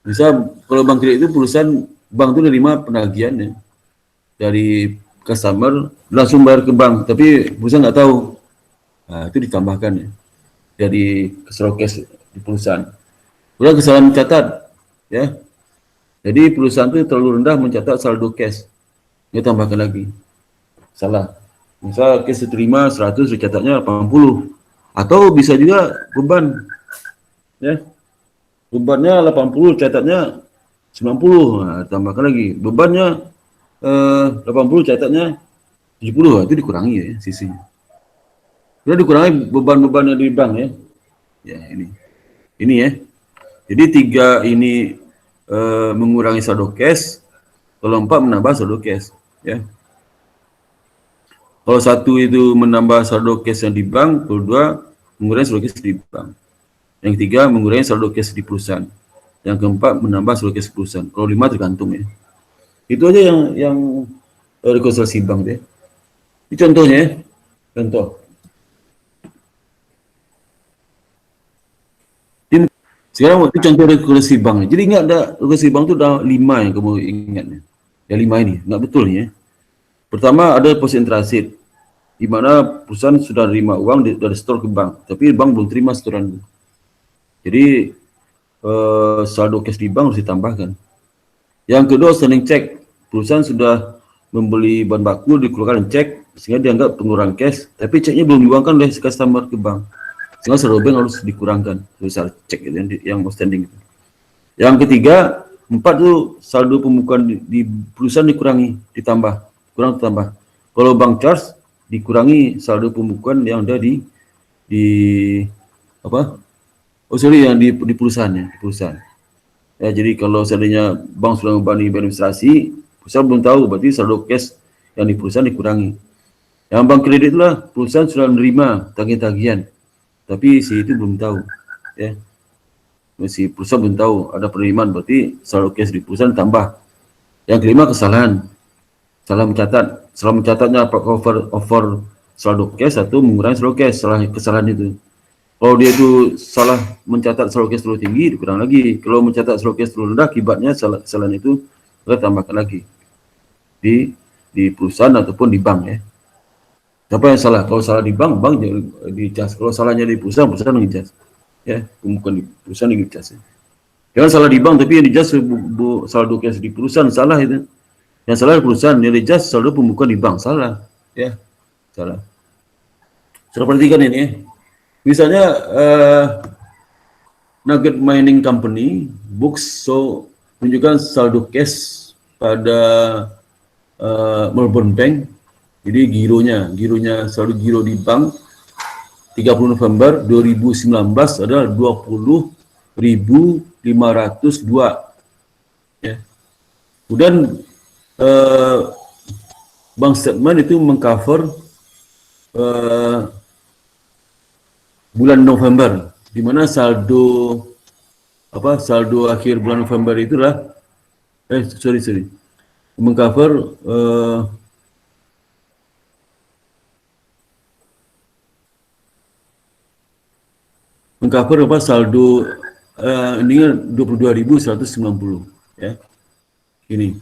Misal kalau bank kredit itu perusahaan bank itu menerima penagihannya. dari customer langsung bayar ke bank, tapi perusahaan nggak tahu. Nah, itu ditambahkan ya dari saldo cash di perusahaan. Kemudian kesalahan mencatat ya. Jadi perusahaan itu terlalu rendah mencatat saldo cash. Dia tambahkan lagi. Salah. Misal cash diterima 100, dicatatnya 80. Atau bisa juga beban. Ya. Bebannya 80, catatnya 90. Nah, tambahkan lagi. Bebannya 80, catatnya 70. Itu dikurangi ya sisinya. Sudah dikurangi beban-bebannya di bank ya. Ya ini. Ini ya. Jadi 3 ini mengurangi saldo cash, kalau 4 menambah saldo cash ya. Kalau 1 itu menambah saldo cash yang di bank, kalau 2 mengurangi saldo cash di bank. Yang 3 mengurangi saldo cash di perusahaan. Yang keempat menambah saldo cash perusahaan. Kalau 5 tergantung ya. Itu aja yang rekonsiliasi bank ya. Ini contohnya ya. Contoh. Sekarang waktu contoh rekonsiliasi bank. Jadi ingat ada rekonsiliasi bank itu ada 5 yang kamu ingat. Ya 5 ini, enggak betul ya. Pertama ada deposit in transit, di mana perusahaan sudah terima uang dari store ke bank, tapi bank belum terima setoran itu. Jadi saldo cash di bank harus ditambahkan. Yang kedua standing check, perusahaan sudah membeli bahan baku, dikeluarkan cek sehingga dianggap pengurangan cash, tapi ceknya belum diuangkan oleh customer ke bank. Sehingga saldo bank harus dikurangkan sebesar cek yang outstanding itu. Yang ketiga, 4 itu saldo pembukuan di perusahaan dikurangi, kurang ditambah. Kalau bank charge dikurangi saldo pembukuan yang ada di apa? Oh sorry, yang di perusahaan ya, di perusahaan. Ya, jadi kalau seandainya bank sudah membebani administrasi, perusahaan belum tahu, berarti saldo cash yang di perusahaan dikurangi. Yang bank kredit itulah perusahaan sudah menerima tagihan-tagihan, tapi si itu belum tahu, ya. Si perusahaan belum tahu ada penerimaan, berarti saldo cash di perusahaan tambah. Yang kelima kesalahan, salah mencatat. Salah mencatatnya apa over saldo cash atau mengurangi saldo cash, kesalahan itu. Kalau dia itu salah mencatat saldo cash terlalu tinggi, dikurang lagi. Kalau mencatat saldo cash terlalu rendah, akibatnya kesalahan itu kita tambahkan lagi di perusahaan ataupun di bank ya. Siapa yang salah? Kalau salah di bank di-cas. Kalau salahnya di perusahaan di-cas. Ya, bukan di perusahaan di-cas. Ya. Jangan salah di bank, tapi yang di-cas saldo cash di perusahaan salah itu. Yang salah di perusahaan, yang di-cas saldo pembukuan di bank salah. Ya, salah. Sudah perhatikan ini ya. Misalnya Nugget Mining Company books menunjukkan saldo cash pada Melbourne Bank. Jadi gironya saldo giro di bank 30 November 2019 adalah 20.502 ya. Kemudian bank statement itu mengcover bulan November, di mana saldo akhir bulan November itulah mengcover saldo ini 22.190 ya. Ini.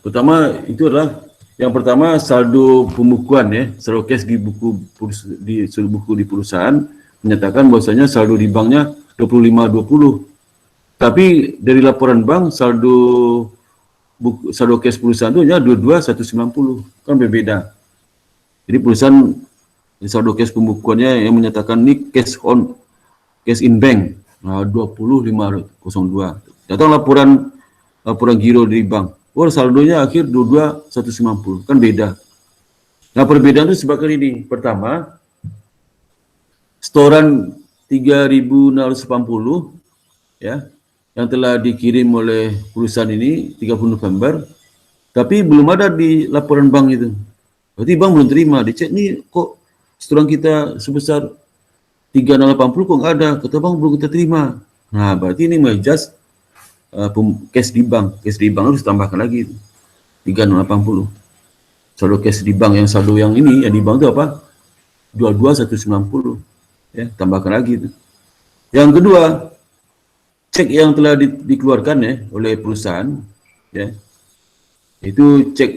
Pertama itu adalah yang pertama saldo pembukuan ya, saldo cash di buku di perusahaan menyatakan bahwasanya saldo di banknya 25.20. Tapi dari laporan bank saldo cash perusahaan itu hanya 22.190, kan berbeda. Jadi perusahaan saldo cash pembukuannya yang menyatakan ini cash in bank 20.502. Datang laporan giro dari bank. Oh, saldonya akhir 22.190, kan beda. Nah, perbedaan itu sebabkan ini. Pertama, setoran 3.680 ya, yang telah dikirim oleh perusahaan ini 30 November, tapi belum ada di laporan bank itu. Berarti bank belum terima. Dicek nih kok setoran kita sebesar 3.680 kok nggak ada, kata bank belum kita terima. Nah, berarti ini mengadjust cash di bank harus tambahkan lagi 3.680. Saldo cash di bank yang saldo yang ini yang di bank itu apa? 22.190 ya, tambahkan lagi itu. Yang kedua, cek yang telah dikeluarkan ya oleh perusahaan ya. Itu cek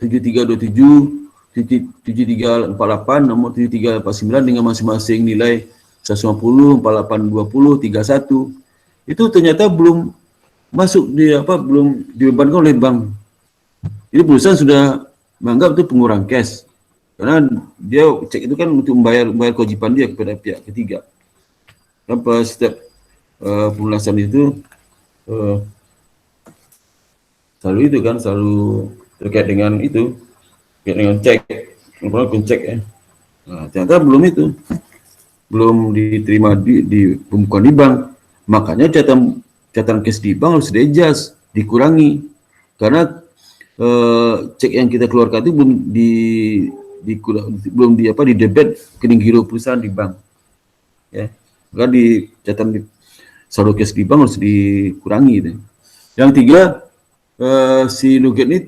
7327, 7348, nomor 7349 dengan masing-masing nilai 150, 4820, 31. Itu ternyata belum masuk di belum dibebankan oleh bank. Jadi perusahaan sudah menganggap itu pengurang cash. Karena dia cek itu kan untuk membayar kewajiban dia kepada pihak ketiga. Apa setiap pelunasan itu selalu itu kan selalu terkait dengan itu, terkait dengan cek, pencek ya. Nah, ternyata belum itu, belum diterima di pembukuan di bank. Makanya catatan cash di bank harus di-adjust, dikurangi, karena cek yang kita keluarkan itu belum di debit rekening giro perusahaan di bank, ya. Maka di catatan di saldo cash di bank harus dikurangi gitu. Yang tiga, si Nuget ini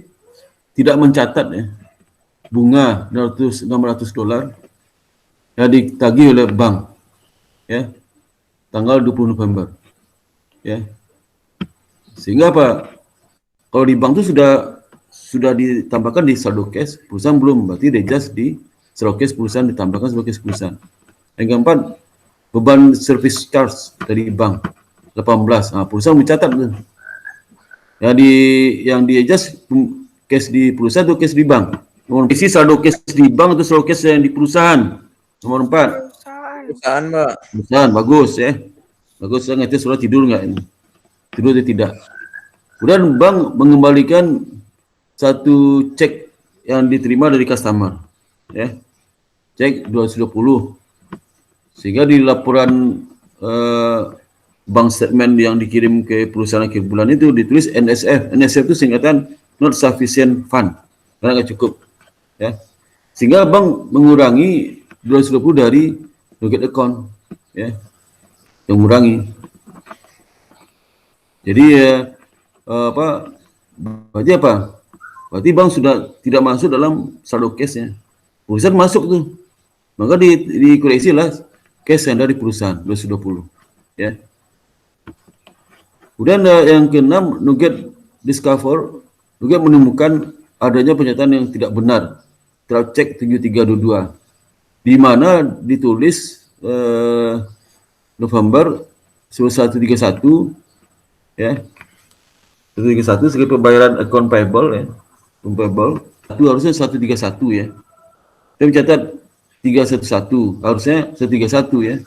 tidak mencatat ya bunga $600 yang ditagih oleh bank ya tanggal 20 November ya. Sehingga apa? Kalau di bank itu sudah ditambahkan di saldo cash, perusahaan belum, berarti adjust di saldo cash perusahaan, ditambahkan saldo cash perusahaan. Yang keempat, beban service charge dari bank 18. Nah, perusahaan mencatat tuh. Yang di adjust cash di perusahaan atau cash di bank. Nomor isi saldo cash di bank atau saldo cash yang di perusahaan. Nomor 4. Perusahaan, Mbak. Perusahaan, bagus ya. Bagus, saya ngerti sudah tidur nggak ini? Tidur atau tidak? Kemudian bank mengembalikan satu cek yang diterima dari customer, ya, cek 220, sehingga di laporan bank statement yang dikirim ke perusahaan akhir bulan itu ditulis NSF. NSF itu singkatan not sufficient fund, karena nggak cukup, ya, sehingga bank mengurangi 220 dari Nuget account, ya, yang mengurangi. Jadi berarti apa? Berarti bank sudah tidak masuk dalam saldo cash-nya. Perusahaan masuk tuh. Maka dikoreksi lah cash yang dari perusahaan 220. Ya. Kemudian yang keenam, Nuget menemukan adanya pernyataan yang tidak benar terhadap cek 7322 di mana ditulis November 131 ya. 131 sebagai pembayaran account payable ya. Payable itu harusnya 131 ya. Saya mencatat 311, harusnya 131 ya.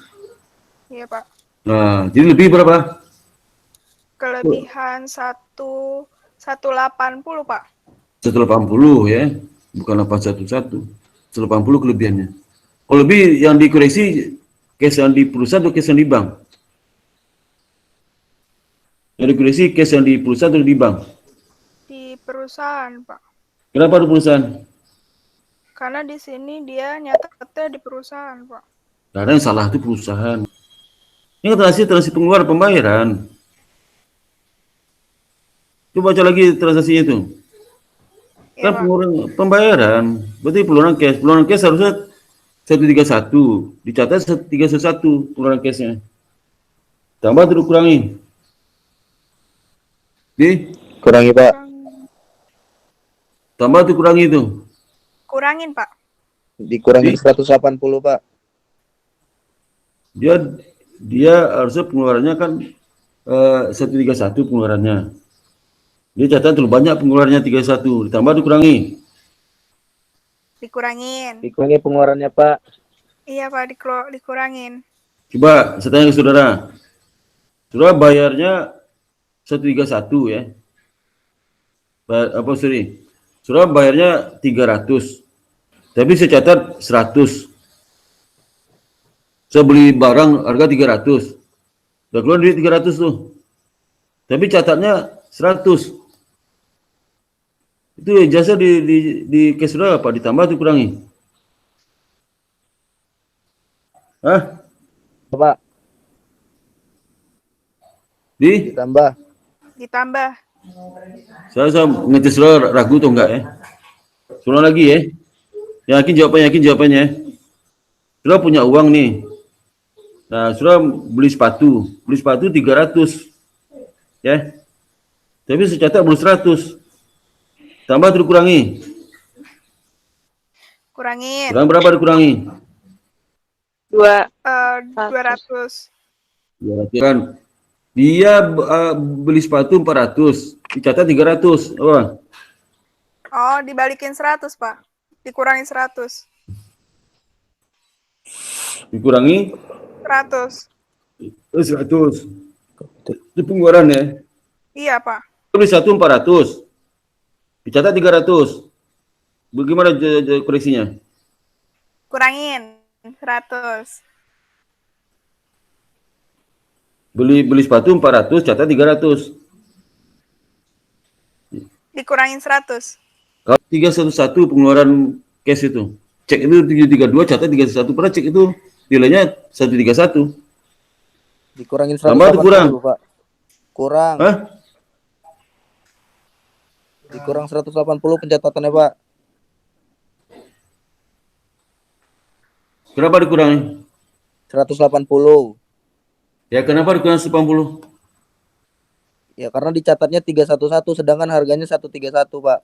Iya, Pak. Nah, jadi lebih berapa? Kelebihan 180, Pak. 180 ya. Bukan 811. 180 kelebihannya. Kalau lebih yang dikoreksi cash yang di perusahaan atau cash yang di bank? Yang dikoreksi cash yang di perusahaan atau di bank? Di perusahaan, Pak. Kenapa di perusahaan? Karena di sini dia nyatetnya di perusahaan, Pak. Karena yang salah itu perusahaan. Ini transaksi pengeluaran pembayaran. Coba baca lagi transaksinya itu. Kan pengeluaran pembayaran. Berarti pengeluaran cash. Pengeluaran cash harusnya 131. Dicatat 311 pengeluaran cashnya. Tambah atau kurangi? Kurangi, Pak. Tambah atau kurangi itu? Kurangin, Pak. Dikurangi 180, Pak. Dia harusnya pengeluarannya kan 131 pengeluarannya. Dia catat terlalu banyak pengeluarannya 31. Ditambah atau kurangi? Dikurangin. Dikurangi pengeluarannya, Pak. Iya, Pak, dikurangin. Coba saya tanya ke saudara. Saudara bayarnya 131 ya. Saudara bayarnya 300. Tapi saya catat 100. Saya beli barang harga 300. Udah keluar duit 300 tuh. Tapi catatnya 100. Itu jasa di cash saudara apa? Ditambah atau kurangi? Hah? Pak. Ditambah. Ditambah. Saya ngetes saudara ragu atau enggak ya? Saudara lagi ya? Yakin jawabannya. Saudara punya uang nih. Nah, saudara beli sepatu 300. Ya. Tapi saya catat belum 100. Tambah atau dikurangi? Kurangin. Kurang berapa dikurangi? 200. Kan dia beli sepatu 400, dicatat 300. Apa? Oh, dibalikin 100, Pak. Dikurangin 100. Dikurangi 100. 100. Itu pengeluaran ya. Iya, Pak. Beli satu 400, dicatat 300. Bagaimana koreksinya? Kurangin 100. Beli sepatu 400, catat 300. Dikurangin 100. Kalau 311 pengeluaran cash itu, cek itu 732, catat 311. Pernah cek itu nilainya 131. Dikurangin Tambah atau 180 kurang? Pak. Kurang. Hah? Dikurang 180 pencatatannya Pak. Kenapa dikurangi? 180. Ya kenapa dikurangi 180? Ya karena dicatatnya 311 sedangkan harganya 131 Pak.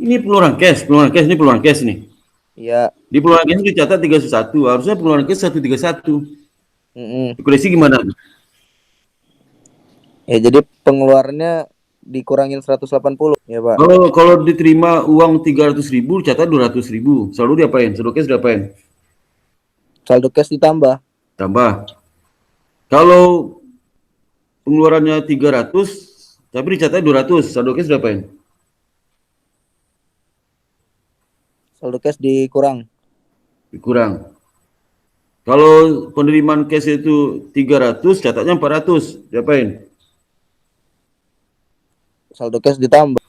Ini pengeluaran cash ini pengeluaran cash nih. Iya. Di pengeluaran cash dicatat 311, harusnya pengeluaran cash 131. Koreksi gimana? Ya jadi pengeluarannya dikurangin 180 ya Pak. Kalau diterima uang 300.000, catat 200.000. Saldo diapain? Saldo cash diapain? Saldo cash ditambah. Tambah. Kalau pengeluarannya 300, tapi dicatat 200, saldo cash diapain? Saldo cash dikurang. Dikurang. Kalau penerimaan cash itu 300, catatnya 400, diapain? Saldo cash ditambah.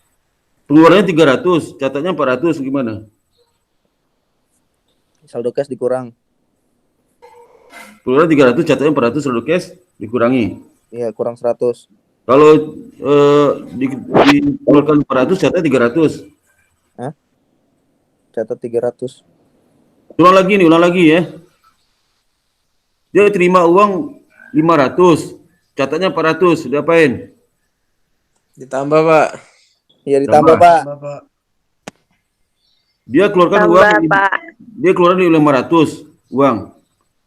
Pengeluarannya 300, catatnya 400, gimana? Saldo cash dikurang. Pengeluaran 300, catatnya 400, saldo cash dikurangi. Iya, kurang 100. Kalau dikeluarkan 400, catatnya 300. Hah? Catat 300. Ulang lagi ya. Dia terima uang 500, catatnya 400, diapain? Ditambah, Pak. Iya, ditambah Pak. Dia keluarkan Tambah, uang, Pak. dia keluaran 500 uang,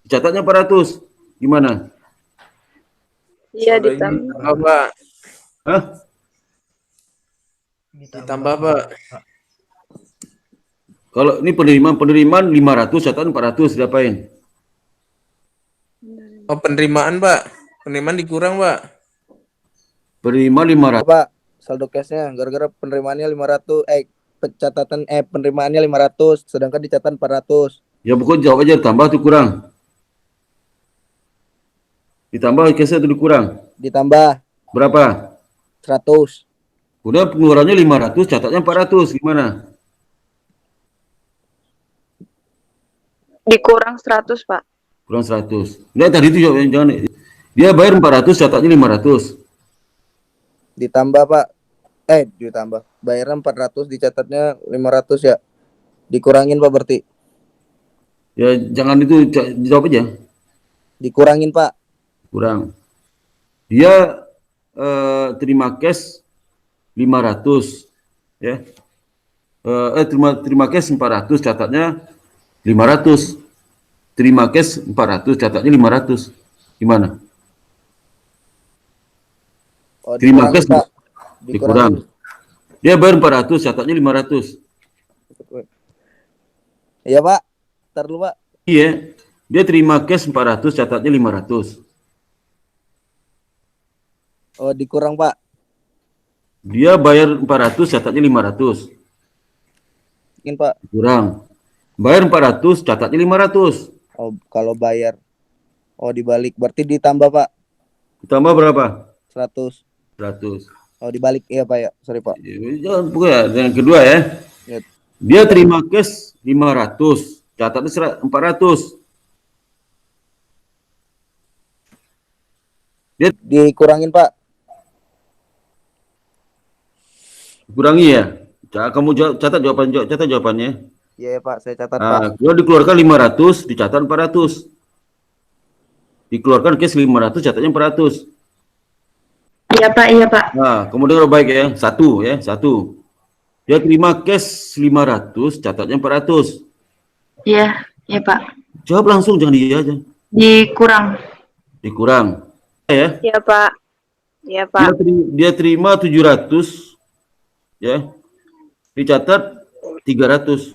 catatnya 400, gimana? Iya, Ditambah, ditambah. Pak. Hah? Ditambah, Pak. Kalau ini penerimaan 500, catatan 400, diapain? Oh, penerimaan, Pak. Penerimaan dikurang, Pak. Penerimaan 500. Pak, saldo cashnya gara-gara penerimaannya 500, penerimaannya 500 sedangkan dicatat 400. Ya pokoknya jawab aja, tambah atau kurang? Ditambah cashnya atau dikurang? Ditambah Berapa? 100. Udah pengeluarannya 500, catatnya 400, gimana? Dikurang 100, Pak. Kurang 100. Nah tadi itu jangan. Dia bayar 400, catatnya 500. Ditambah Pak. Ditambah. Bayarnya 400, dicatatnya 500 ya. Dikurangin Pak berarti. Ya jangan itu, jawab aja. Dikurangin Pak. Kurang. Dia terima cash 500 ya. Terima cash 400, catatnya 500. Terima cash 400, catatnya 500. Gimana? Oh, Terima dikurangin, cash Pak. dikurang. Dia bayar 400, catatnya 500. Iya Pak. Ntar dulu Pak. Iya. Dia terima cash 400, catatnya 500. Oh, dikurang Pak. Dia bayar 400, catatnya 500. Mungkin Pak. Kurang. Bayar 400, catatnya 500. Oh, kalau bayar. Oh, dibalik. Berarti ditambah Pak. Ditambah berapa? 100. 100. Oh, dibalik. Iya Pak ya. Sorry Pak. Jangan pokoknya yang kedua ya. Ya. Dia terima cash 500, catatnya 400. Dia Dikurangin Pak. kurangi ya. Kamu catat jawabannya. Iya ya, Pak. Saya catat Pak. Nah, kalau dikeluarkan 500, dicatat 400. Dikeluarkan cash 500, catatnya 400. Iya, Pak. Iya, Pak. Nah, kemudian kalau baik ya, satu. Dia terima cash 500, catatnya 400. Iya, iya Pak. Jawab langsung, jangan dia aja. Dikurang. Dikurang. Ya. Iya Pak. Iya Dia, Pak. dia terima 700, ya. Dicatat 300.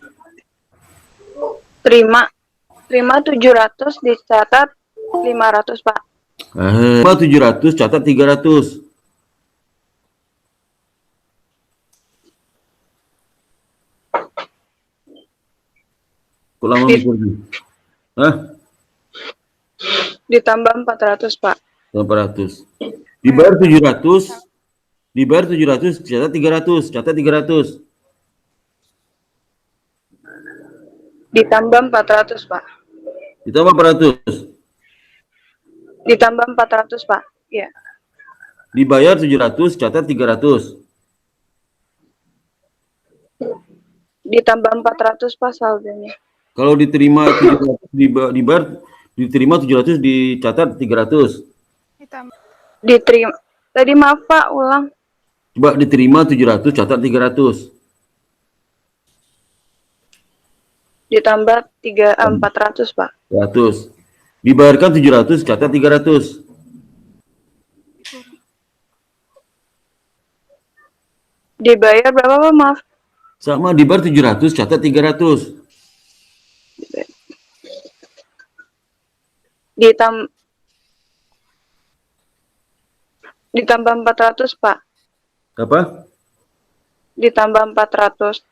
Terima 700 dicatat 500 Pak. Terima 700, catat 300. Kok lama mikirnya? Hah? Ditambah 400 Pak. 400. Dibayar 700, catat 300, catat 300. Ditambah 400 Pak. Ditambah 400. Ditambah 400 Pak. Iya. Dibayar 700, catat 300. Ditambah 400 Pak saldonya. Kalau diterima 700, dibayar, diterima 700, dicatat 300. Ditambah. Diterima. Tadi maaf Pak, ulang. Coba diterima 700, catat 300. Ditambah 400 Pak. 100. Dibayarkan 700, catat 300. Dibayar berapa Pak? Maaf. Sama, dibayar 700, catat 300. Ditambah 400 Pak. Apa? Ditambah 400.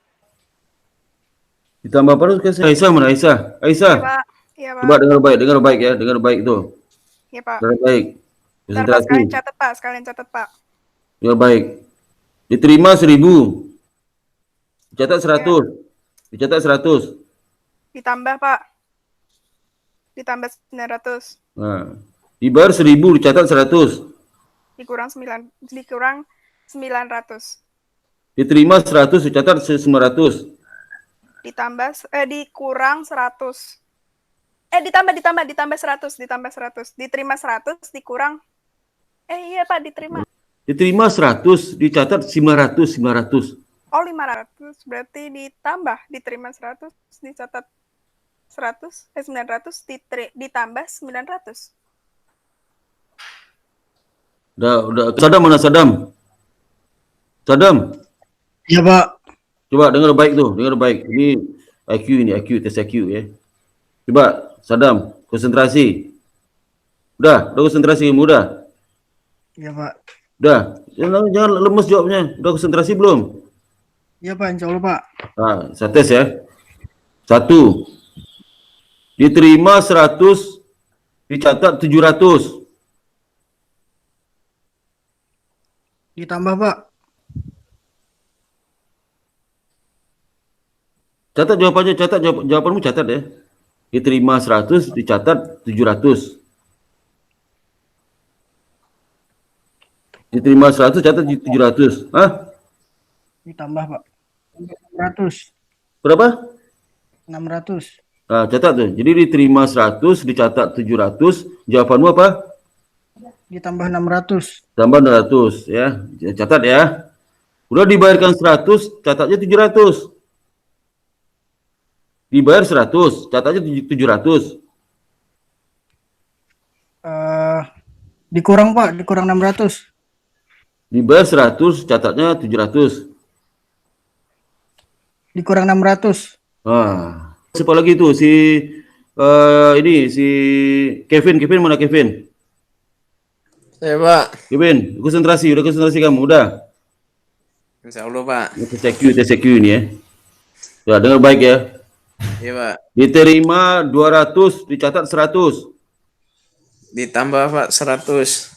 Ditambah apa? Aisyah mana Aisyah? Aisyah. Pak. Iya Pak. Coba dengar baik ya, dengar baik tuh. Iya Pak. Dengar baik. Bentar, Pak, Konsentrasi. sekalian catat Pak. Dengar baik. Diterima 1000. Dicatat 100. Dicatat 100. Ditambah Pak. Ditambah 900. Nah, dibayar 1000, dicatat 100. Dikurang 900. Diterima 100, dicatat 900. Dikurang 100. Ditambah 100. Diterima 100, dikurang. Iya Pak, diterima. Diterima 100, dicatat 900. Oh, 500. Berarti diterima 100, dicatat 900, ditambah 900. Udah. Sadam mana Sadam? Sadam. Iya Pak. Coba dengar baik tuh, dengar baik. Ini tes IQ ya. Coba Sadam, konsentrasi. Udah konsentrasi kamu udah. Iya Pak. Udah, jangan lemes jawabnya. Udah konsentrasi belum? Iya Pak, insya Allah Pak. Nah, saya tes ya. 1. Diterima 100, dicatat 700. Ditambah Pak. Catat jawabannya, jawabanmu catat ya. Diterima 100, dicatat 700. Diterima 100, catat 700. Hah? Ditambah Pak. 600. Berapa? 600. Nah, catat tuh. Jadi diterima 100, dicatat 700. Jawabanmu apa? Ditambah 600. Tambah 600 ya. Catat ya. Udah dibayarkan 100, catatnya 700. Dibayar 100, catatnya 700. Dikurang Pak, dikurang 600. Dibayar 100, catatnya 700. Dikurang 600. Nah, siapa lagi tuh si Kevin mana Kevin? Saya Pak. Kevin, udah konsentrasi kamu udah. Insya Allah Pak. Tes EQ ini ya. Ya, dengar baik ya. Iya Pak. Diterima 200, dicatat 100. Ditambah Pak 100.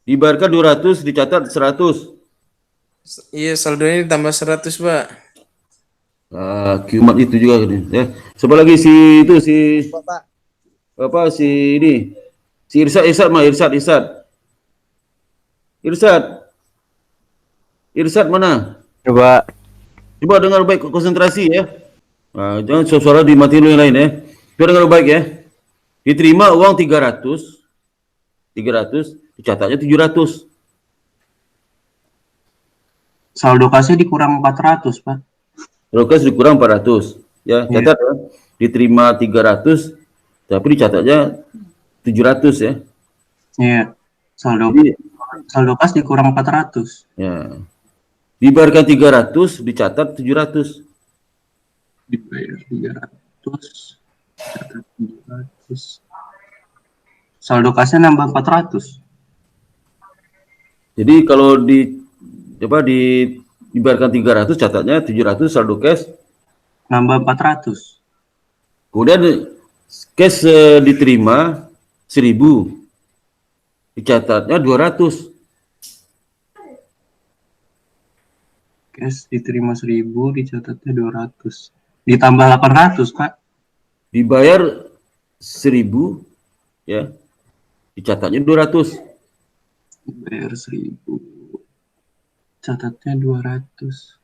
Dibayarkan 200, dicatat 100. Iya, saldonya ditambah 100 Pak. Kiumat itu juga ya. Siapa lagi si Pak. apa si ini? Si Irsad mana? Coba dengar baik, konsentrasi ya. Nah, jangan suara dimatiin lu yang lain ya. Coba dengar baik ya. Diterima uang 300, dicatatnya 700. Saldo kasnya dikurang 400, Pak. Saldo dikurang 400. Ya, Iya. catat ya. Diterima 300, tapi dicatatnya 700 ya. Iya. Saldo kas dikurang 400. Ya. Dibayarkan 300, dicatat 700. Dibayar 300, dicatat 700. Saldo kasnya nambah 400. Jadi kalau dibayarkan 300, catatnya 700, saldo cash nambah 400. Kemudian cash diterima 1000, dicatatnya 200. Cash diterima 1000, dicatatnya 200. Ditambah 800, Pak. Dibayar 1000, ya, dicatatnya 200. Dibayar 1000, catatnya 200.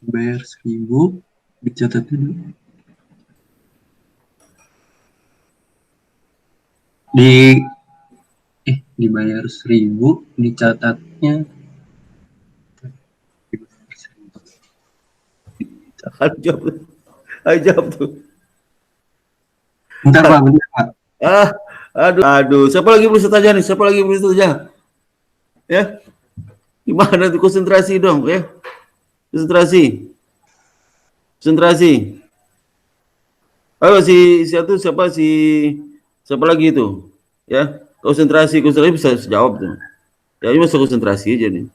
Dibayar 1000, dicatatnya dibayar 1000, dicatatnya Ayo jawab tuh. bentar Pak. Aduh, siapa lagi belum saja nih? Siapa lagi belum saja? Ya, gimana tuh, konsentrasi dong, ya? Konsentrasi. Ayo siapa lagi itu? Ya, konsentrasi bisa jawab tuh. Ya, ini masuk konsentrasi aja nih.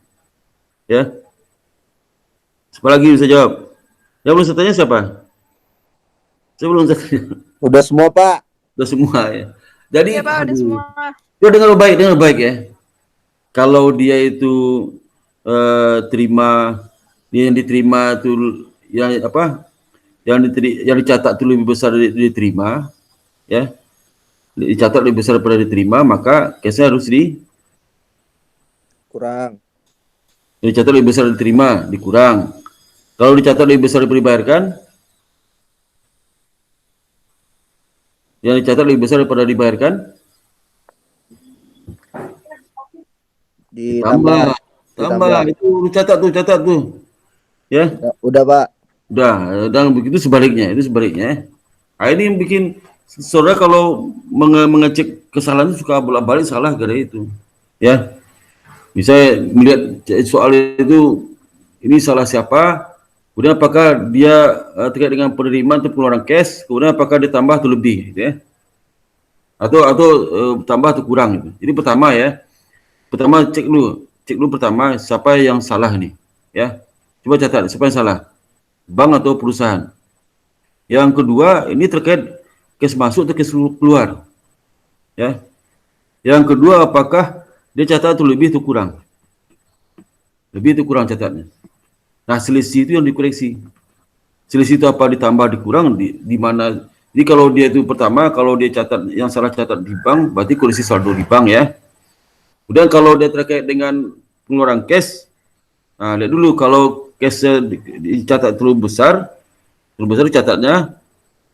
Ya. Siapa lagi bisa jawab? Yang belum tanya siapa? Saya belum tanya. Udah semua, Pak. Udah semua ya. Jadi, Iya, Pak, udah semua. Ya, dengar baik ya. Kalau dia itu yang diterima itu yang dicatat itu lebih besar dari diterima, ya, dicatat lebih besar daripada diterima, maka cashnya harus kurang. Dicatat lebih besar diterima, dikurang. Kalau dicatat lebih besar daripada dibayarkan, yang dicatat lebih besar daripada dibayarkan, Ditambah. Itu catat tuh. Ya. Udah, Pak. Udah begitu sebaliknya. Nah, ini yang bikin saudara kalau mengecek kesalahan itu suka bolak-balik salah gara itu. Ya. Bisa melihat soal itu, ini salah siapa, kemudian apakah dia terkait dengan penerimaan atau pengeluaran cash, kemudian apakah ditambah atau lebih, gitu ya. Atau tambah atau kurang gitu. Jadi pertama cek dulu pertama siapa yang salah nih, ya. Coba catat siapa yang salah, bank atau perusahaan. Yang kedua, ini terkait cash masuk atau cash keluar, ya. Yang kedua, apakah dia catat itu lebih atau kurang? Lebih atau kurang catatnya. Nah, selisih itu yang dikoreksi. Selisih itu apa, ditambah, dikurang, di mana. Jadi kalau dia itu pertama, kalau dia catat yang salah catat di bank, berarti koreksi saldo di bank, ya. Kemudian kalau dia terkait dengan pengeluaran cash, nah, lihat dulu kalau cash dicatat terlalu besar dicatatnya,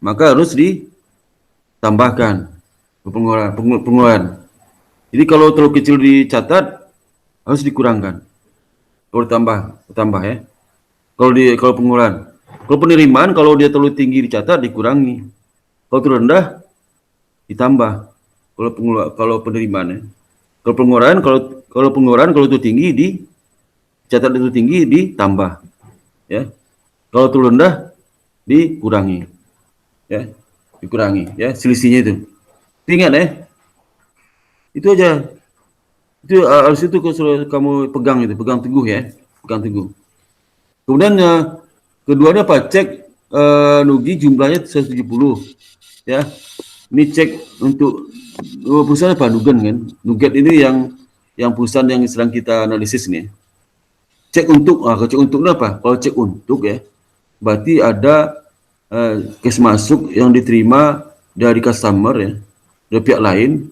maka harus ditambahkan pengeluaran. Jadi kalau terlalu kecil dicatat, harus dikurangkan. Kalau ditambah ya. Kalau pengeluaran. Kalau penerimaan, kalau dia terlalu tinggi dicatat, dikurangi. Kalau terlalu rendah, ditambah. Kalau penerimaan ya. Kalau pengeluaran kalau itu tinggi, dicatat itu tinggi, ditambah. Ya. Kalau terlalu rendah, dikurangi. Ya. Dikurangi. Ya, selisihnya itu. Ingat ya. Itu aja. Itu harus itu kamu pegang teguh ya, pegang teguh. Kemudian keduanya apa? Cek Nugi jumlahnya 170, ya. Ini cek untuk perusahaan apa? Nuget ini yang perusahaan yang sedang kita analisis nih. Cek untuk, kalau cek untuk itu apa? Kalau cek untuk ya, berarti ada cash masuk yang diterima dari customer ya, dari pihak lain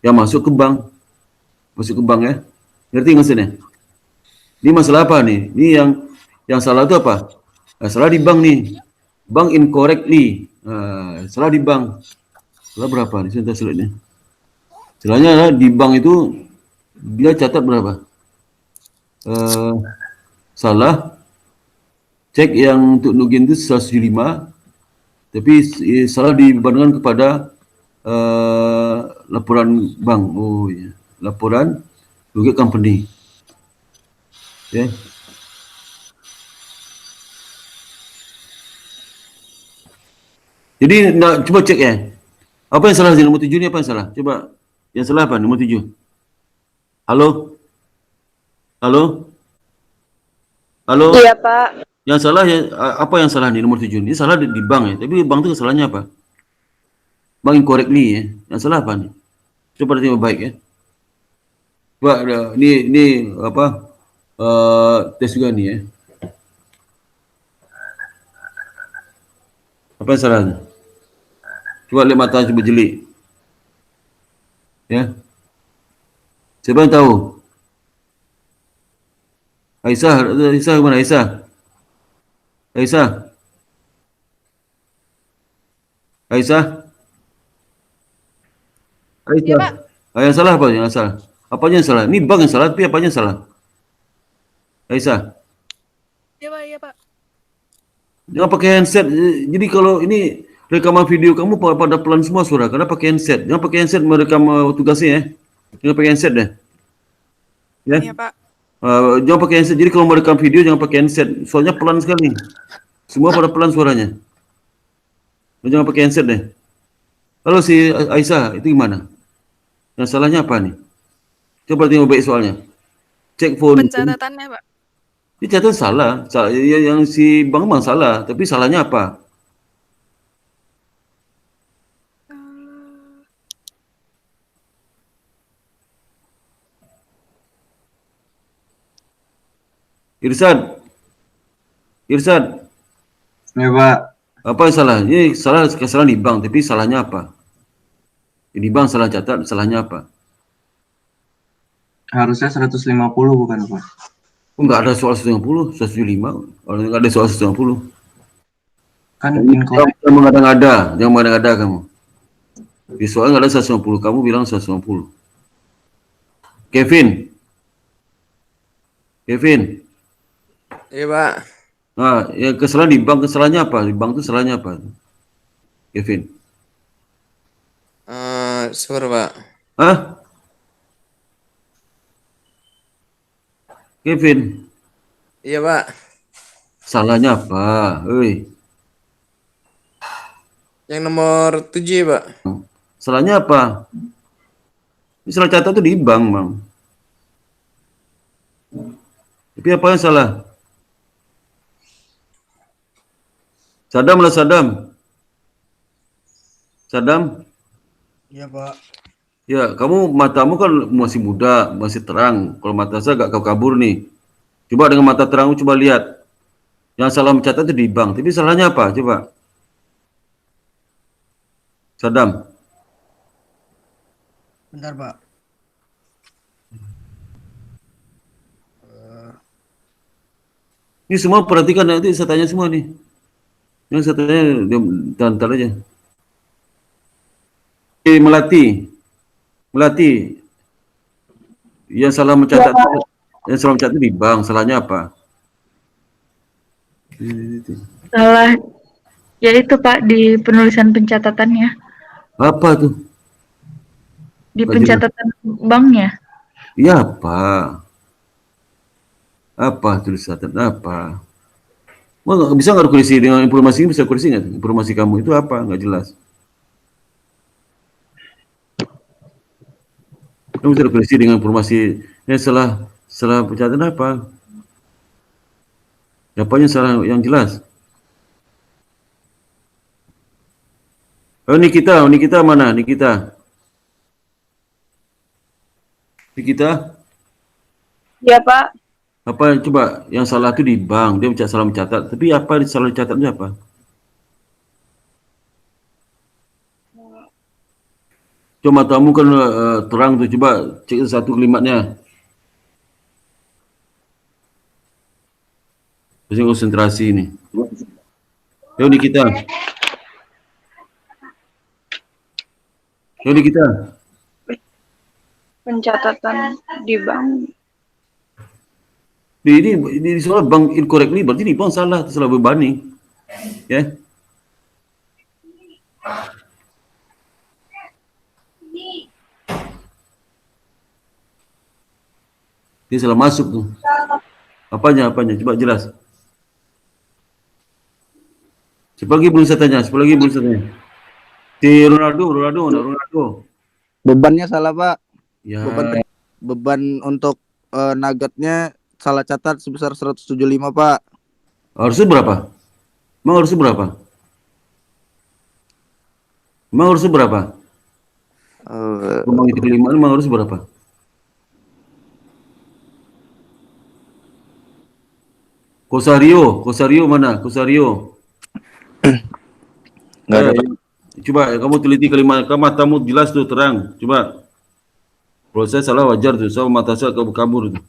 yang masuk ke bank ya. Ngerti maksudnya? Ini masalah apa nih? Ini yang salah itu apa? Nah, salah di bank nih. Bank incorrectly. Salah di bank. Salah berapa nih? Sebentar selitnya. Salahnya di bank itu dia catat berapa? salah. Cek yang untuk Nugin itu 175, tapi salah dibandingkan kepada laporan bank. Oh ya, laporan Nugget Company. Ya. Jadi nak coba cek ya. Apa yang salah di nombor 7 ni, apa yang salah? Coba yang salah apa nombor 7? Halo? Halo? Halo? Iya, Pak. Yang salah ya, apa yang salah di nomor 7 ni? Salah di bank ya. Tapi bank tu kesalahannya apa? Bank incorrectly ya. Yang salah apa ni? Coba tengok baik ya. Coba ni apa? Tes juga ni ya. Apa yang salahnya? Coba lihat mata coba jeli. Ya. Siapa yang tahu? Aisyah mana Aisyah? Aisyah? Aisyah? Iya, Pak. Yang salah apa yang salah? Apanya yang salah? Ini bank yang salah, tapi apanya yang salah? Aisyah? Iya, Pak. Iya, Pak. Jangan pakai handset. Jadi kalau ini rekaman video kamu pada pelan semua suara, karena pakai handset. Jangan pakai handset merekam tugasnya ya. Jangan pakai handset deh. Ya. Iya, Pak. Jangan pakai handset. Jadi kalau merekam video jangan pakai handset. Soalnya pelan sekali. Semua pada pelan suaranya. Jangan pakai handset deh. Kalau si Aisyah itu gimana? Yang salahnya apa nih? Coba tengok baik soalnya. Cek phone. Pencatatannya, Pak. Ini catatan salah. Yang si Bang salah. Tapi salahnya apa? Irsad. Ya, Pak. Apa yang salah? Ini kesalahan di bank, tapi salahnya apa? Di bank salah catat, salahnya apa? Harusnya 150 bukan, Pak? Oh, enggak ada soal 150, 175. Kalau enggak ada soal 150. Kan incorrect. Jangan mengada-ngada kamu. Di soal enggak ada 150, kamu bilang 150. Kevin. Iya, Pak. Nah, yang kesalahan di bank, kesalahannya apa? Di bank itu salahnya apa? Kevin. Sebentar, Pak. Hah? Kevin. Iya, Pak. Salahnya apa? Hei. Yang nomor 7 ya, Pak. Salahnya apa? Ini salah catat itu di bank, Bang. Tapi apa yang salah? Sadam. Iya, Pak. Ya, matamu kan masih muda, masih terang. Kalau mata saya agak kabur nih. Coba dengan mata terang, coba lihat. Yang salah mencatat itu di bank. Tapi salahnya apa? Coba. Sadam. Bentar, Pak. Ini semua perhatikan, nanti saya tanya semua nih. Yang saya tanya, ntar aja. Melati. Yang salah mencatat, di bank. Salahnya apa? Salah. Jadi itu Pak di penulisan pencatatannya. Apa tuh? Di pencatatan banknya. Iya apa? Apa tulisan apa? Bisa nggak koreksi dengan informasi ini? Bisa koreksi nggak? Informasi kamu itu apa? Nggak jelas. Kamu bisa koreksi dengan informasi yang salah pencatatan apa? Apanya salah yang jelas? Oh, Nikita mana? Nikita? Ya, Pak. Apa coba yang salah itu di bank, dia salah mencatat. Tapi apa salah catatnya apa? Coba matamu kan terang tuh, coba cek satu kalimatnya. Bisa konsentrasi ini. Yuk Nikita. Pencatatan di bank. Ini soal bank incorrectly, berarti ni bank salah beban ni. Ya. Dia salah masuk tu. Apanya? Coba jelas. Siapa lagi belum saya tanya? Si Ronaldo. Bebannya salah, Pak. Ya. Beban untuk nuggetnya salah catat sebesar 175, Pak. Harusnya berapa? Emang harusnya berapa? Rumah itu kelima emang harus berapa? Kosario mana? Nggak ada. Coba kamu teliti kalimat, matamu jelas tuh, terang. Coba. Kalau saya salah wajar tuh, saya mata saya kabur tuh.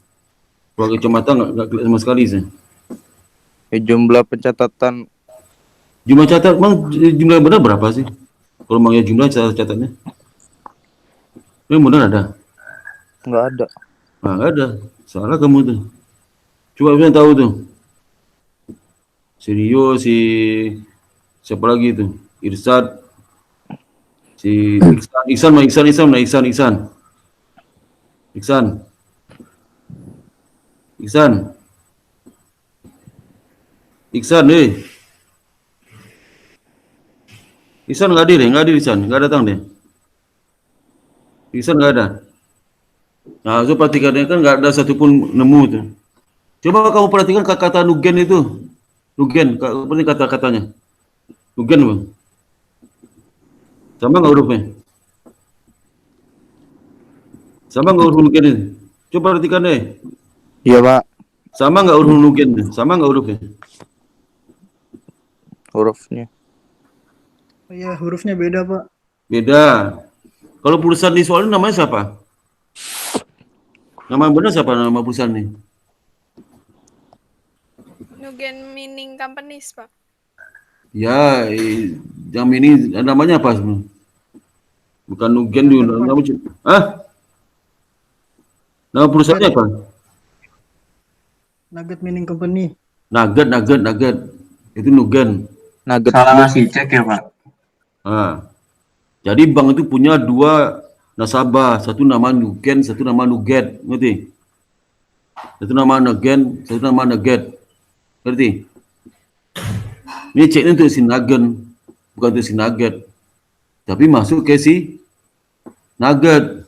Kalau kacamata nggak kelihatan sama sekali sih. Jumlah pencatatan. Jumlah catat, jumlah benar berapa sih? Kalau mau jumlah catatnya? Yang benar ada? Nggak ada. Nah, nggak ada. Salah kamu tuh. Coba kalian tahu tuh. Rio, siapa lagi tuh? Irsad, Iksan, Iksan nggak hadir Iksan, nggak datang deh. Iksan nggak ada. Nah, so perhatikan kan nggak ada satupun nemu tuh. Coba kamu perhatikan kata Nugen itu. Nugen, apa nih kata-katanya? Nugen bang. Sama nggak hurufnya? Sama nggak huruf Nugen ini? Coba perhatikan deh. Iya, Pak. Sama nggak huruf Nugen? Sama nggak hurufnya? Hurufnya. Iya, hurufnya beda, Pak. Beda. Kalau perusahaan di soal ini namanya siapa? Nama benar siapa nama perusahaan ini? Nugen Mining Companies, Pak. Ya, jam ini namanya apa sebenarnya? Bukan Nugen dulu, namanya. Nama perusahaannya apa? Nugget Mining Company. Nugget. Itu Nugen. Nugget. Salah ngasih cek ya, Pak. Jadi bank itu punya dua nasabah, satu nama Nugen, satu nama Nuget, ngerti? Satu nama Nugen, satu nama Nuget, ngerti? Ini ceknya untuk si Nugen, bukan untuk si Nugget, tapi masuk ke si Nugget.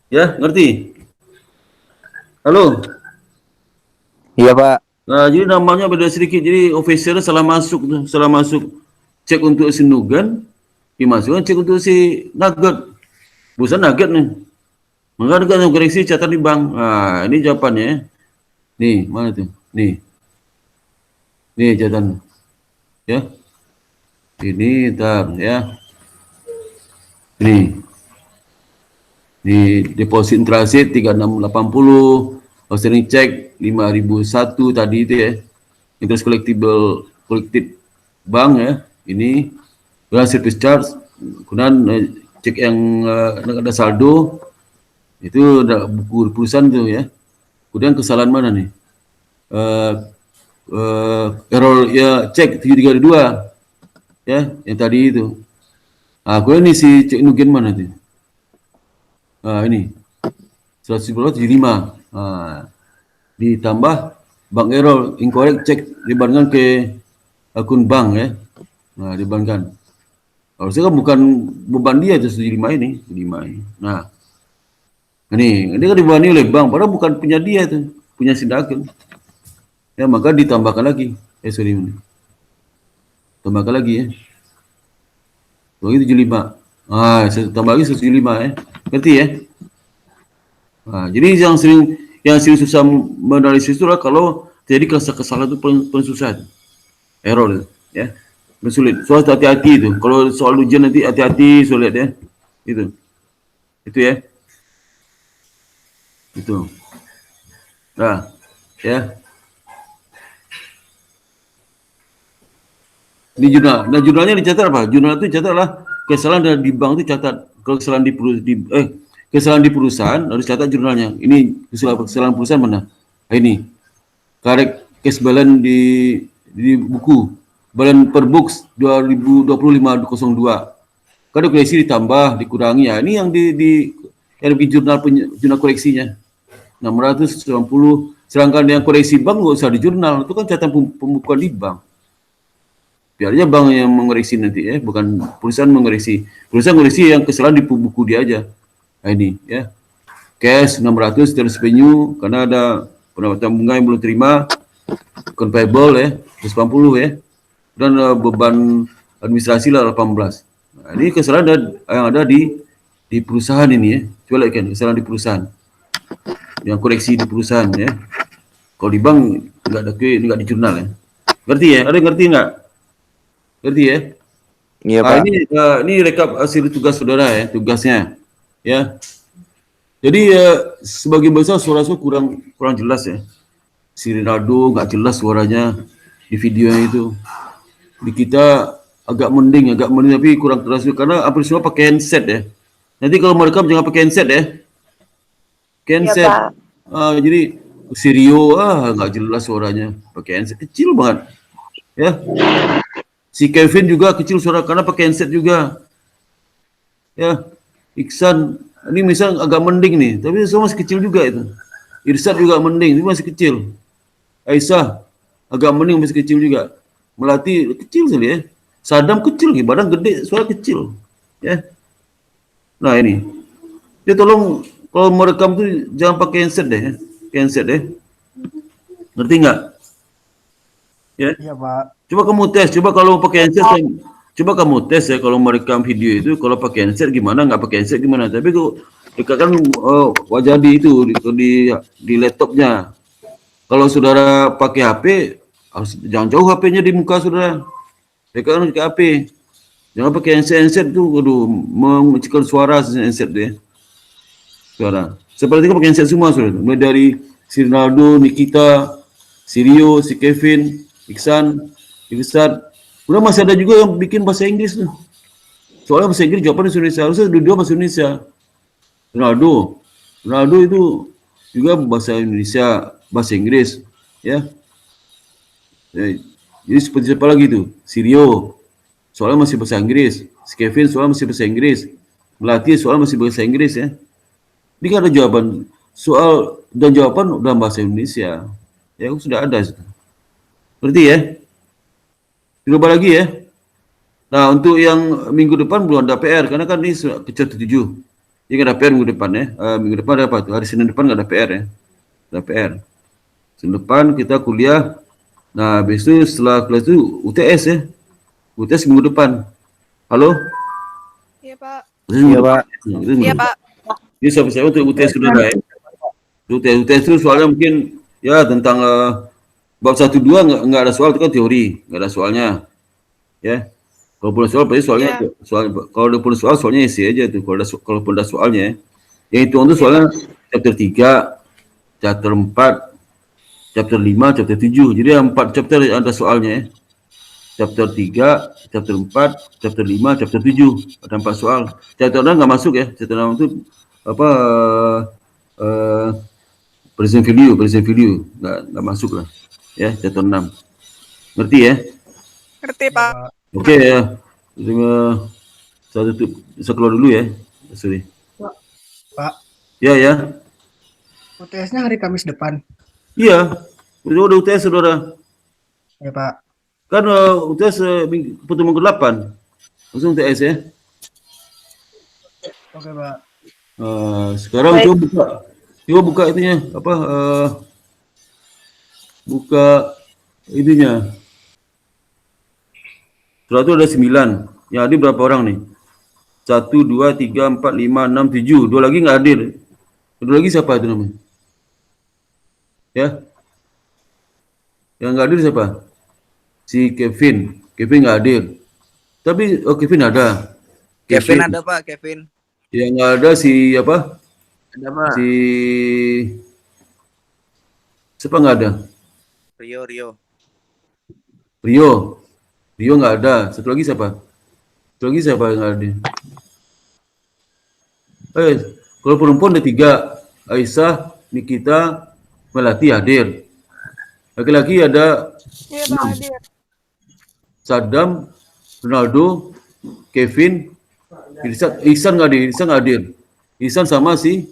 Ya, ngerti? Halo? Iya, Pak. Nah, jadi namanya beda sedikit, jadi officer salah masuk, cek untuk si Nugen, dimasukkan cek untuk si Nugget. Bukan Nugget nih. Maka dengan koreksi catatan di bank. Nah, ini jawabannya. Nih, mana tuh? Nih catatan. Ya. Ini ntar ya. Ini deposit transit 3680, outstanding check 5001 tadi itu ya. Interest collected bank ya. Ini service charge, kemudian cek yang ada saldo itu ada buku perusahaan tuh ya. Kemudian kesalahan mana nih? Error ya, cek 732 ya, yang tadi itu. Kemudian ini si cek Nugen mana tuh? Ini 175. Ditambah bank error incorrect cek dibandingkan ke akun bank ya. Dibandingkan. Harusnya kan bukan beban dia itu 75 ini. Nah, ini kan dibebani oleh bank, padahal bukan punya dia itu, punya si Nugen. Ya, maka ditambahkan lagi. Tambahkan lagi ya. Lagi 75. Tambah lagi 175 ya. Ngerti ya? Jadi yang sering susah menganalisis itu adalah kalau terjadi kesalahan itu paling susah. Error ya. Sulit. Soal hati-hati itu. Kalau soal ujian nanti hati-hati sulit ya. Itu ya. Itu. Nah, ya. Di jurnal. Nah, jurnalnya dicatat apa? Jurnal itu catatlah kesalahan di bank itu catat. Kalau kesalahan kesalahan di perusahaan harus catat jurnalnya. Ini kesalahan perusahaan mana? Ini correct cash balance di buku balance per books 2025-02. Kalau koleksi ditambah, dikurangi ya. Ini yang yang di jurnal koleksinya 690. Sedangkan yang koleksi bank nggak usah di jurnal, itu kan catatan pembukuan di bank. Biarnya bank yang mengoreksi nanti ya, bukan perusahaan mengoreksi. Perusahaan mengoreksi yang kesalahan di buku dia aja. Nah, ini ya. Cash 600 terus revenue karena ada pendapatan bunga yang belum terima, convertible ya 180 ya. Dan beban administrasi lah 18. Nah, ini kesalahan yang ada di perusahaan ini ya. Coba lihat kan kesalahan di perusahaan. Yang koreksi di perusahaan ya. Kalau di bank nggak ada nggak di jurnal ya. Ngerti ya? Ada yang ngerti nggak? Ngerti ya? Iya, Pak. Ini rekap hasil tugas saudara ya, tugasnya ya. Jadi sebagian besar suara kurang jelas ya. Si Ronaldo nggak jelas suaranya di videonya itu. Di kita agak mending tapi kurang keras karena hampir semua pakai handset ya. Nanti kalau merekam jangan pakai handset ya. Handset. Pak. Jadi Sirio nggak jelas suaranya pakai handset kecil banget ya. Si Kevin juga kecil suara karena pakai handset juga ya. Iksan ini misal agak mending nih tapi semua masih kecil juga itu. Irsad juga mending tapi masih kecil. Aisyah agak mending masih kecil juga. Melati kecil sekali ya. Sadam kecil lagi, badan gede, suara kecil ya. Nah ini dia tolong kalau merekam tuh jangan pakai handset deh ya. Handset deh. Ngerti nggak? Ya. Iya, Pak. Coba kamu tes, coba kalau pakai handset, coba kamu tes ya kalau merekam video itu kalau pakai handset gimana, nggak pakai handset gimana. Tapi kalau dekatkan wajah di laptopnya. Kalau saudara pakai HP, harus jangan jauh HP-nya di muka saudara. Dekatkan ke HP. Jangan pakai handset tuh, aduh, mengecilkan suara handset deh. Suara. Seperti pakai handset semua saudara. Mulai dari si Ronaldo, Nikita, si Rio, si Kevin, Iksan, Irsad. Udah masih ada juga yang bikin bahasa Inggris tuh. Soalnya bahasa Inggris jawaban bahasa Indonesia. Harusnya dua bahasa Indonesia. Ronaldo itu juga bahasa Indonesia, bahasa Inggris, ya. Jadi seperti siapa lagi tuh? Si Rio, soalnya masih bahasa Inggris. Si Kevin soalnya masih bahasa Inggris. Melati soalnya masih bahasa Inggris ya. Ini kan ada jawaban soal dan jawaban dalam bahasa Indonesia. Ya sudah ada. Berarti ya. Coba lagi ya. Nah untuk yang minggu depan belum ada PR karena kan ini ke-7. Jadi nggak ada PR minggu depan ya. Minggu depan ada apa tuh? Hari Senin depan nggak ada PR ya. Ada PR. Senin depan kita kuliah. Nah besok setelah kelas itu UTS ya. UTS minggu depan. Halo? Iya, Pak. Iya, Pak. Iya, Pak. Ini saya untuk UTS saudara ya. UTS itu soalnya mungkin ya tentang bab 1-2 nggak ada soal, itu kan teori, nggak ada soalnya. Ya. Kalau pun soal berarti soalnya kalau ada pun soalnya isi aja tuh kalau pun ada soalnya. Yang itu untuk soalnya chapter 3, chapter 4, chapter 5, chapter 7. Jadi 4 chapter ada soalnya ya. Chapter 3, chapter 4, chapter 5, chapter 7. Ada 4 soal. Chapter 6 nggak masuk ya. Chapter 6 itu apa present value nggak masuk lah. Ya, chapter 6. Ngerti ya? Ngerti, Pak. Oke ya. Saya keluar dulu ya. Sorry. Pak, Ya. UTS-nya hari Kamis depan. Iya. Udah UTS saudara. Ya, Pak. Kan UTS pertemuan ke-8. Langsung UTS ya. Oke, Pak. Sekarang coba buka itunya apa buka itunya. Setelah itu ada 9. Yang hadir berapa orang nih? 1, 2, 3, 4, 5, 6, 7. 2 lagi nggak hadir. 2 lagi siapa itu namanya? Ya. Yang nggak hadir siapa? Si Kevin. Kevin nggak hadir. Tapi Kevin ada. Kevin ada, Pak, Kevin. Yang nggak ada si apa? Ada, Pak. Siapa nggak ada? Rio nggak ada. Satu lagi siapa yang nggak ada? Kalau perempuan ada 3. Aisyah, Nikita, Melati hadir. Laki-laki ada Iya Pak hadir. Saddam, Ronaldo, Kevin, Ihsan nggak hadir, Ihsan nggak hadir. Ihsan sama si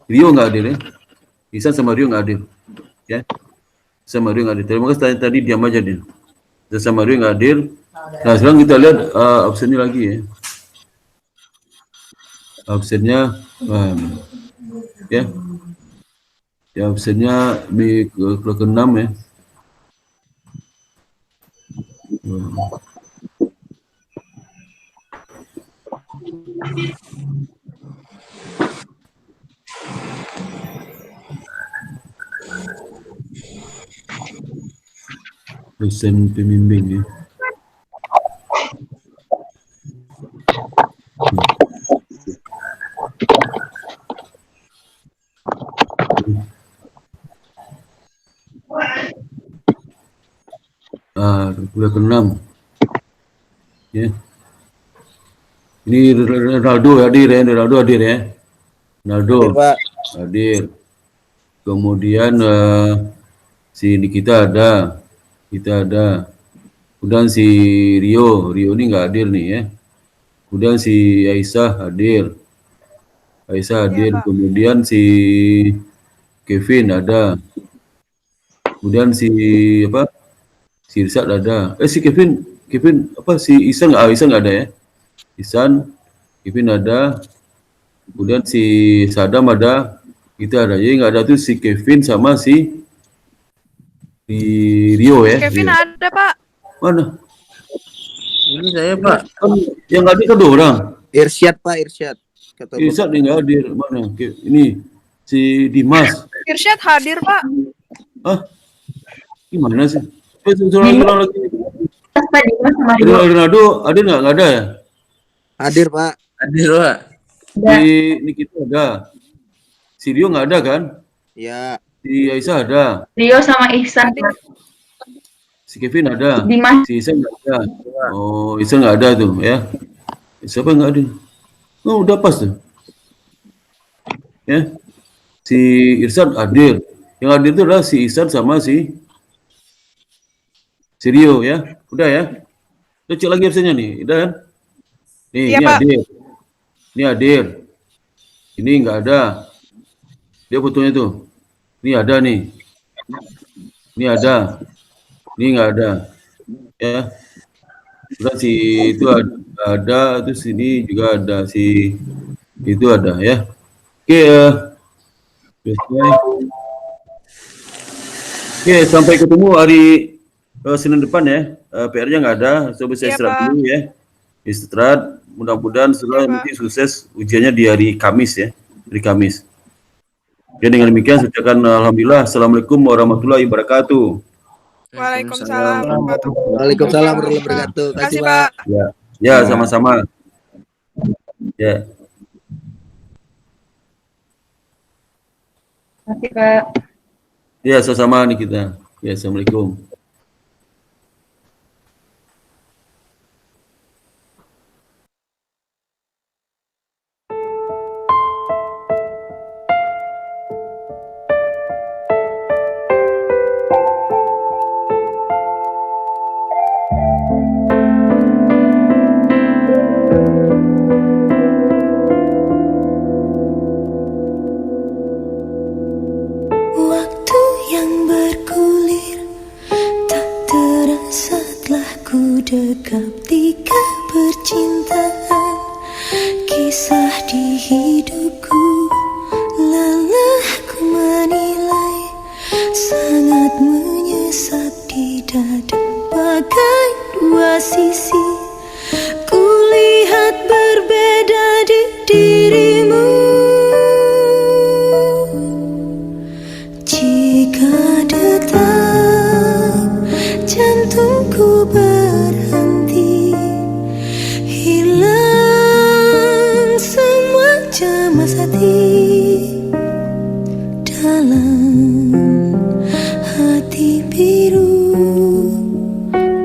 Rio nggak hadir ya. Ihsan sama Rio nggak hadir. Ya. Sama Rio nggak hadir. Terima kasih tadi diam aja dia. Dan sama Rio nggak hadir. Nah sekarang kita lihat absennya lagi ya. Absennya ya. Ya absennya di ke-6 ya. Dosen pembimbing ya. Kuliah ke-6 ya. Ini Ronaldo hadir ya, Ronaldo hadir ya. Ronaldo Hadir, Pak. hadir. Kemudian si Nikita ada, kita ada. Kemudian si Rio ini nggak hadir nih ya. Kemudian si Aisyah hadir. Iya, Pak. Kemudian si Kevin ada. Kemudian si apa? Si Irsad ada. Si Kevin apa si Ihsan nggak ada ya? Ihsan, Kevin ada. Kemudian si Sadam ada. Kita ada. Jadi nggak ada tuh si Kevin sama si Rio ya. Kevin Rio. ada Pak. Mana? Ini saya, Pak. Kan yang hadir kan 2 orang. Irsyad, Pak, Irsyad. Kata Irsad nih nggak hadir. Mana? Ini si Dimas. Irsyad hadir Pak. Hah? Gimana sih? Ulang lagi. Pak Dimas sama Rio. Ronaldo ada nggak ada ya? Hadir, Pak. Hadir, Pak. Si Nikita ada. Si Rio nggak ada kan? Ya. Si Aisyah ada. Rio sama Ihsan. Si Kevin ada. Dimas. Si Ihsan nggak ada. Oh, Ihsan nggak ada tuh ya. Siapa nggak ada? Oh, udah pas tuh. Ya. Si Irsan hadir. Yang hadir itu adalah si Ihsan sama si Rio ya. Udah ya. Udah cek lagi absennya nih. Udah kan? Nih, Iya, ini Pak. hadir. Ini hadir. Ini nggak ada. Dia fotonya tuh. Ini ada nih. Ini ada. Ini nggak ada. Ya. Udah si itu ada, terus sini juga ada si itu ada ya. Oke Oke, sampai ketemu hari Senin depan ya. PR-nya nggak ada, coba saya Iya, istirahat Pak. dulu ya. Istirahat, mudah-mudahan setelah Iya, Pak. nanti sukses ujiannya di hari Kamis ya. Hari Kamis. Ya, dengan demikian saya ucapkan alhamdulillah. Assalamualaikum warahmatullahi wabarakatuh. Waalaikumsalam warahmatullahi Waalaikumsalam warahmatullahi wabarakatuh. Terima kasih Kasih, Pak. Pak. Ya, sama-sama. Ya. Terima kasih, Pak. Ya, sama-sama nih kita. Ya, assalamualaikum. Waktu yang bergulir tak terasa telah ku dekap tiga percintaan. Kisah di hidupku lelah ku menilai, sangat menyesat di dada bagai dua sisi. Kulihat berbeda di dirimu. Jika detak jantungku berhenti, hilang semua cemas hati. Dalam hati biru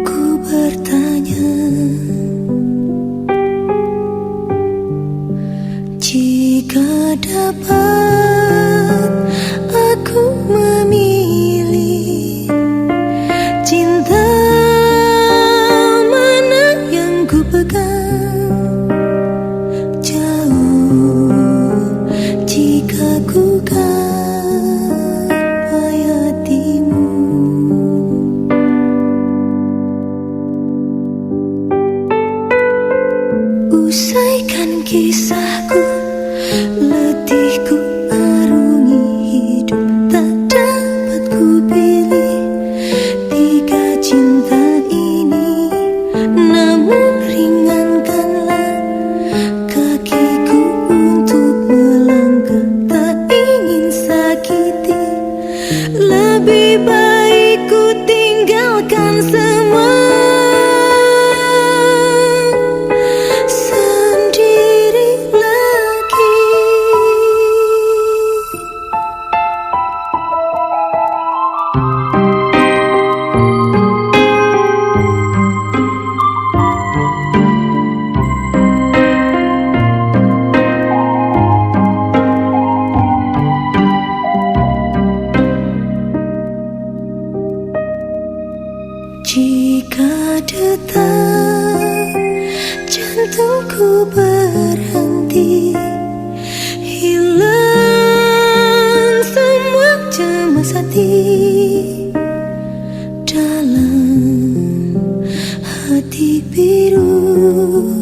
ku bertanya, usaikan kisahku, letihku arungi hidup, tak dapat ku pilih tiga cinta ini. Namun ringankanlah kakiku untuk melangkah, tak ingin sakiti. Lebih baik ku tinggalkan semua sendiri lagi. Jika detak jantungku berhenti, hilang semua cemas hati, dalam hati biru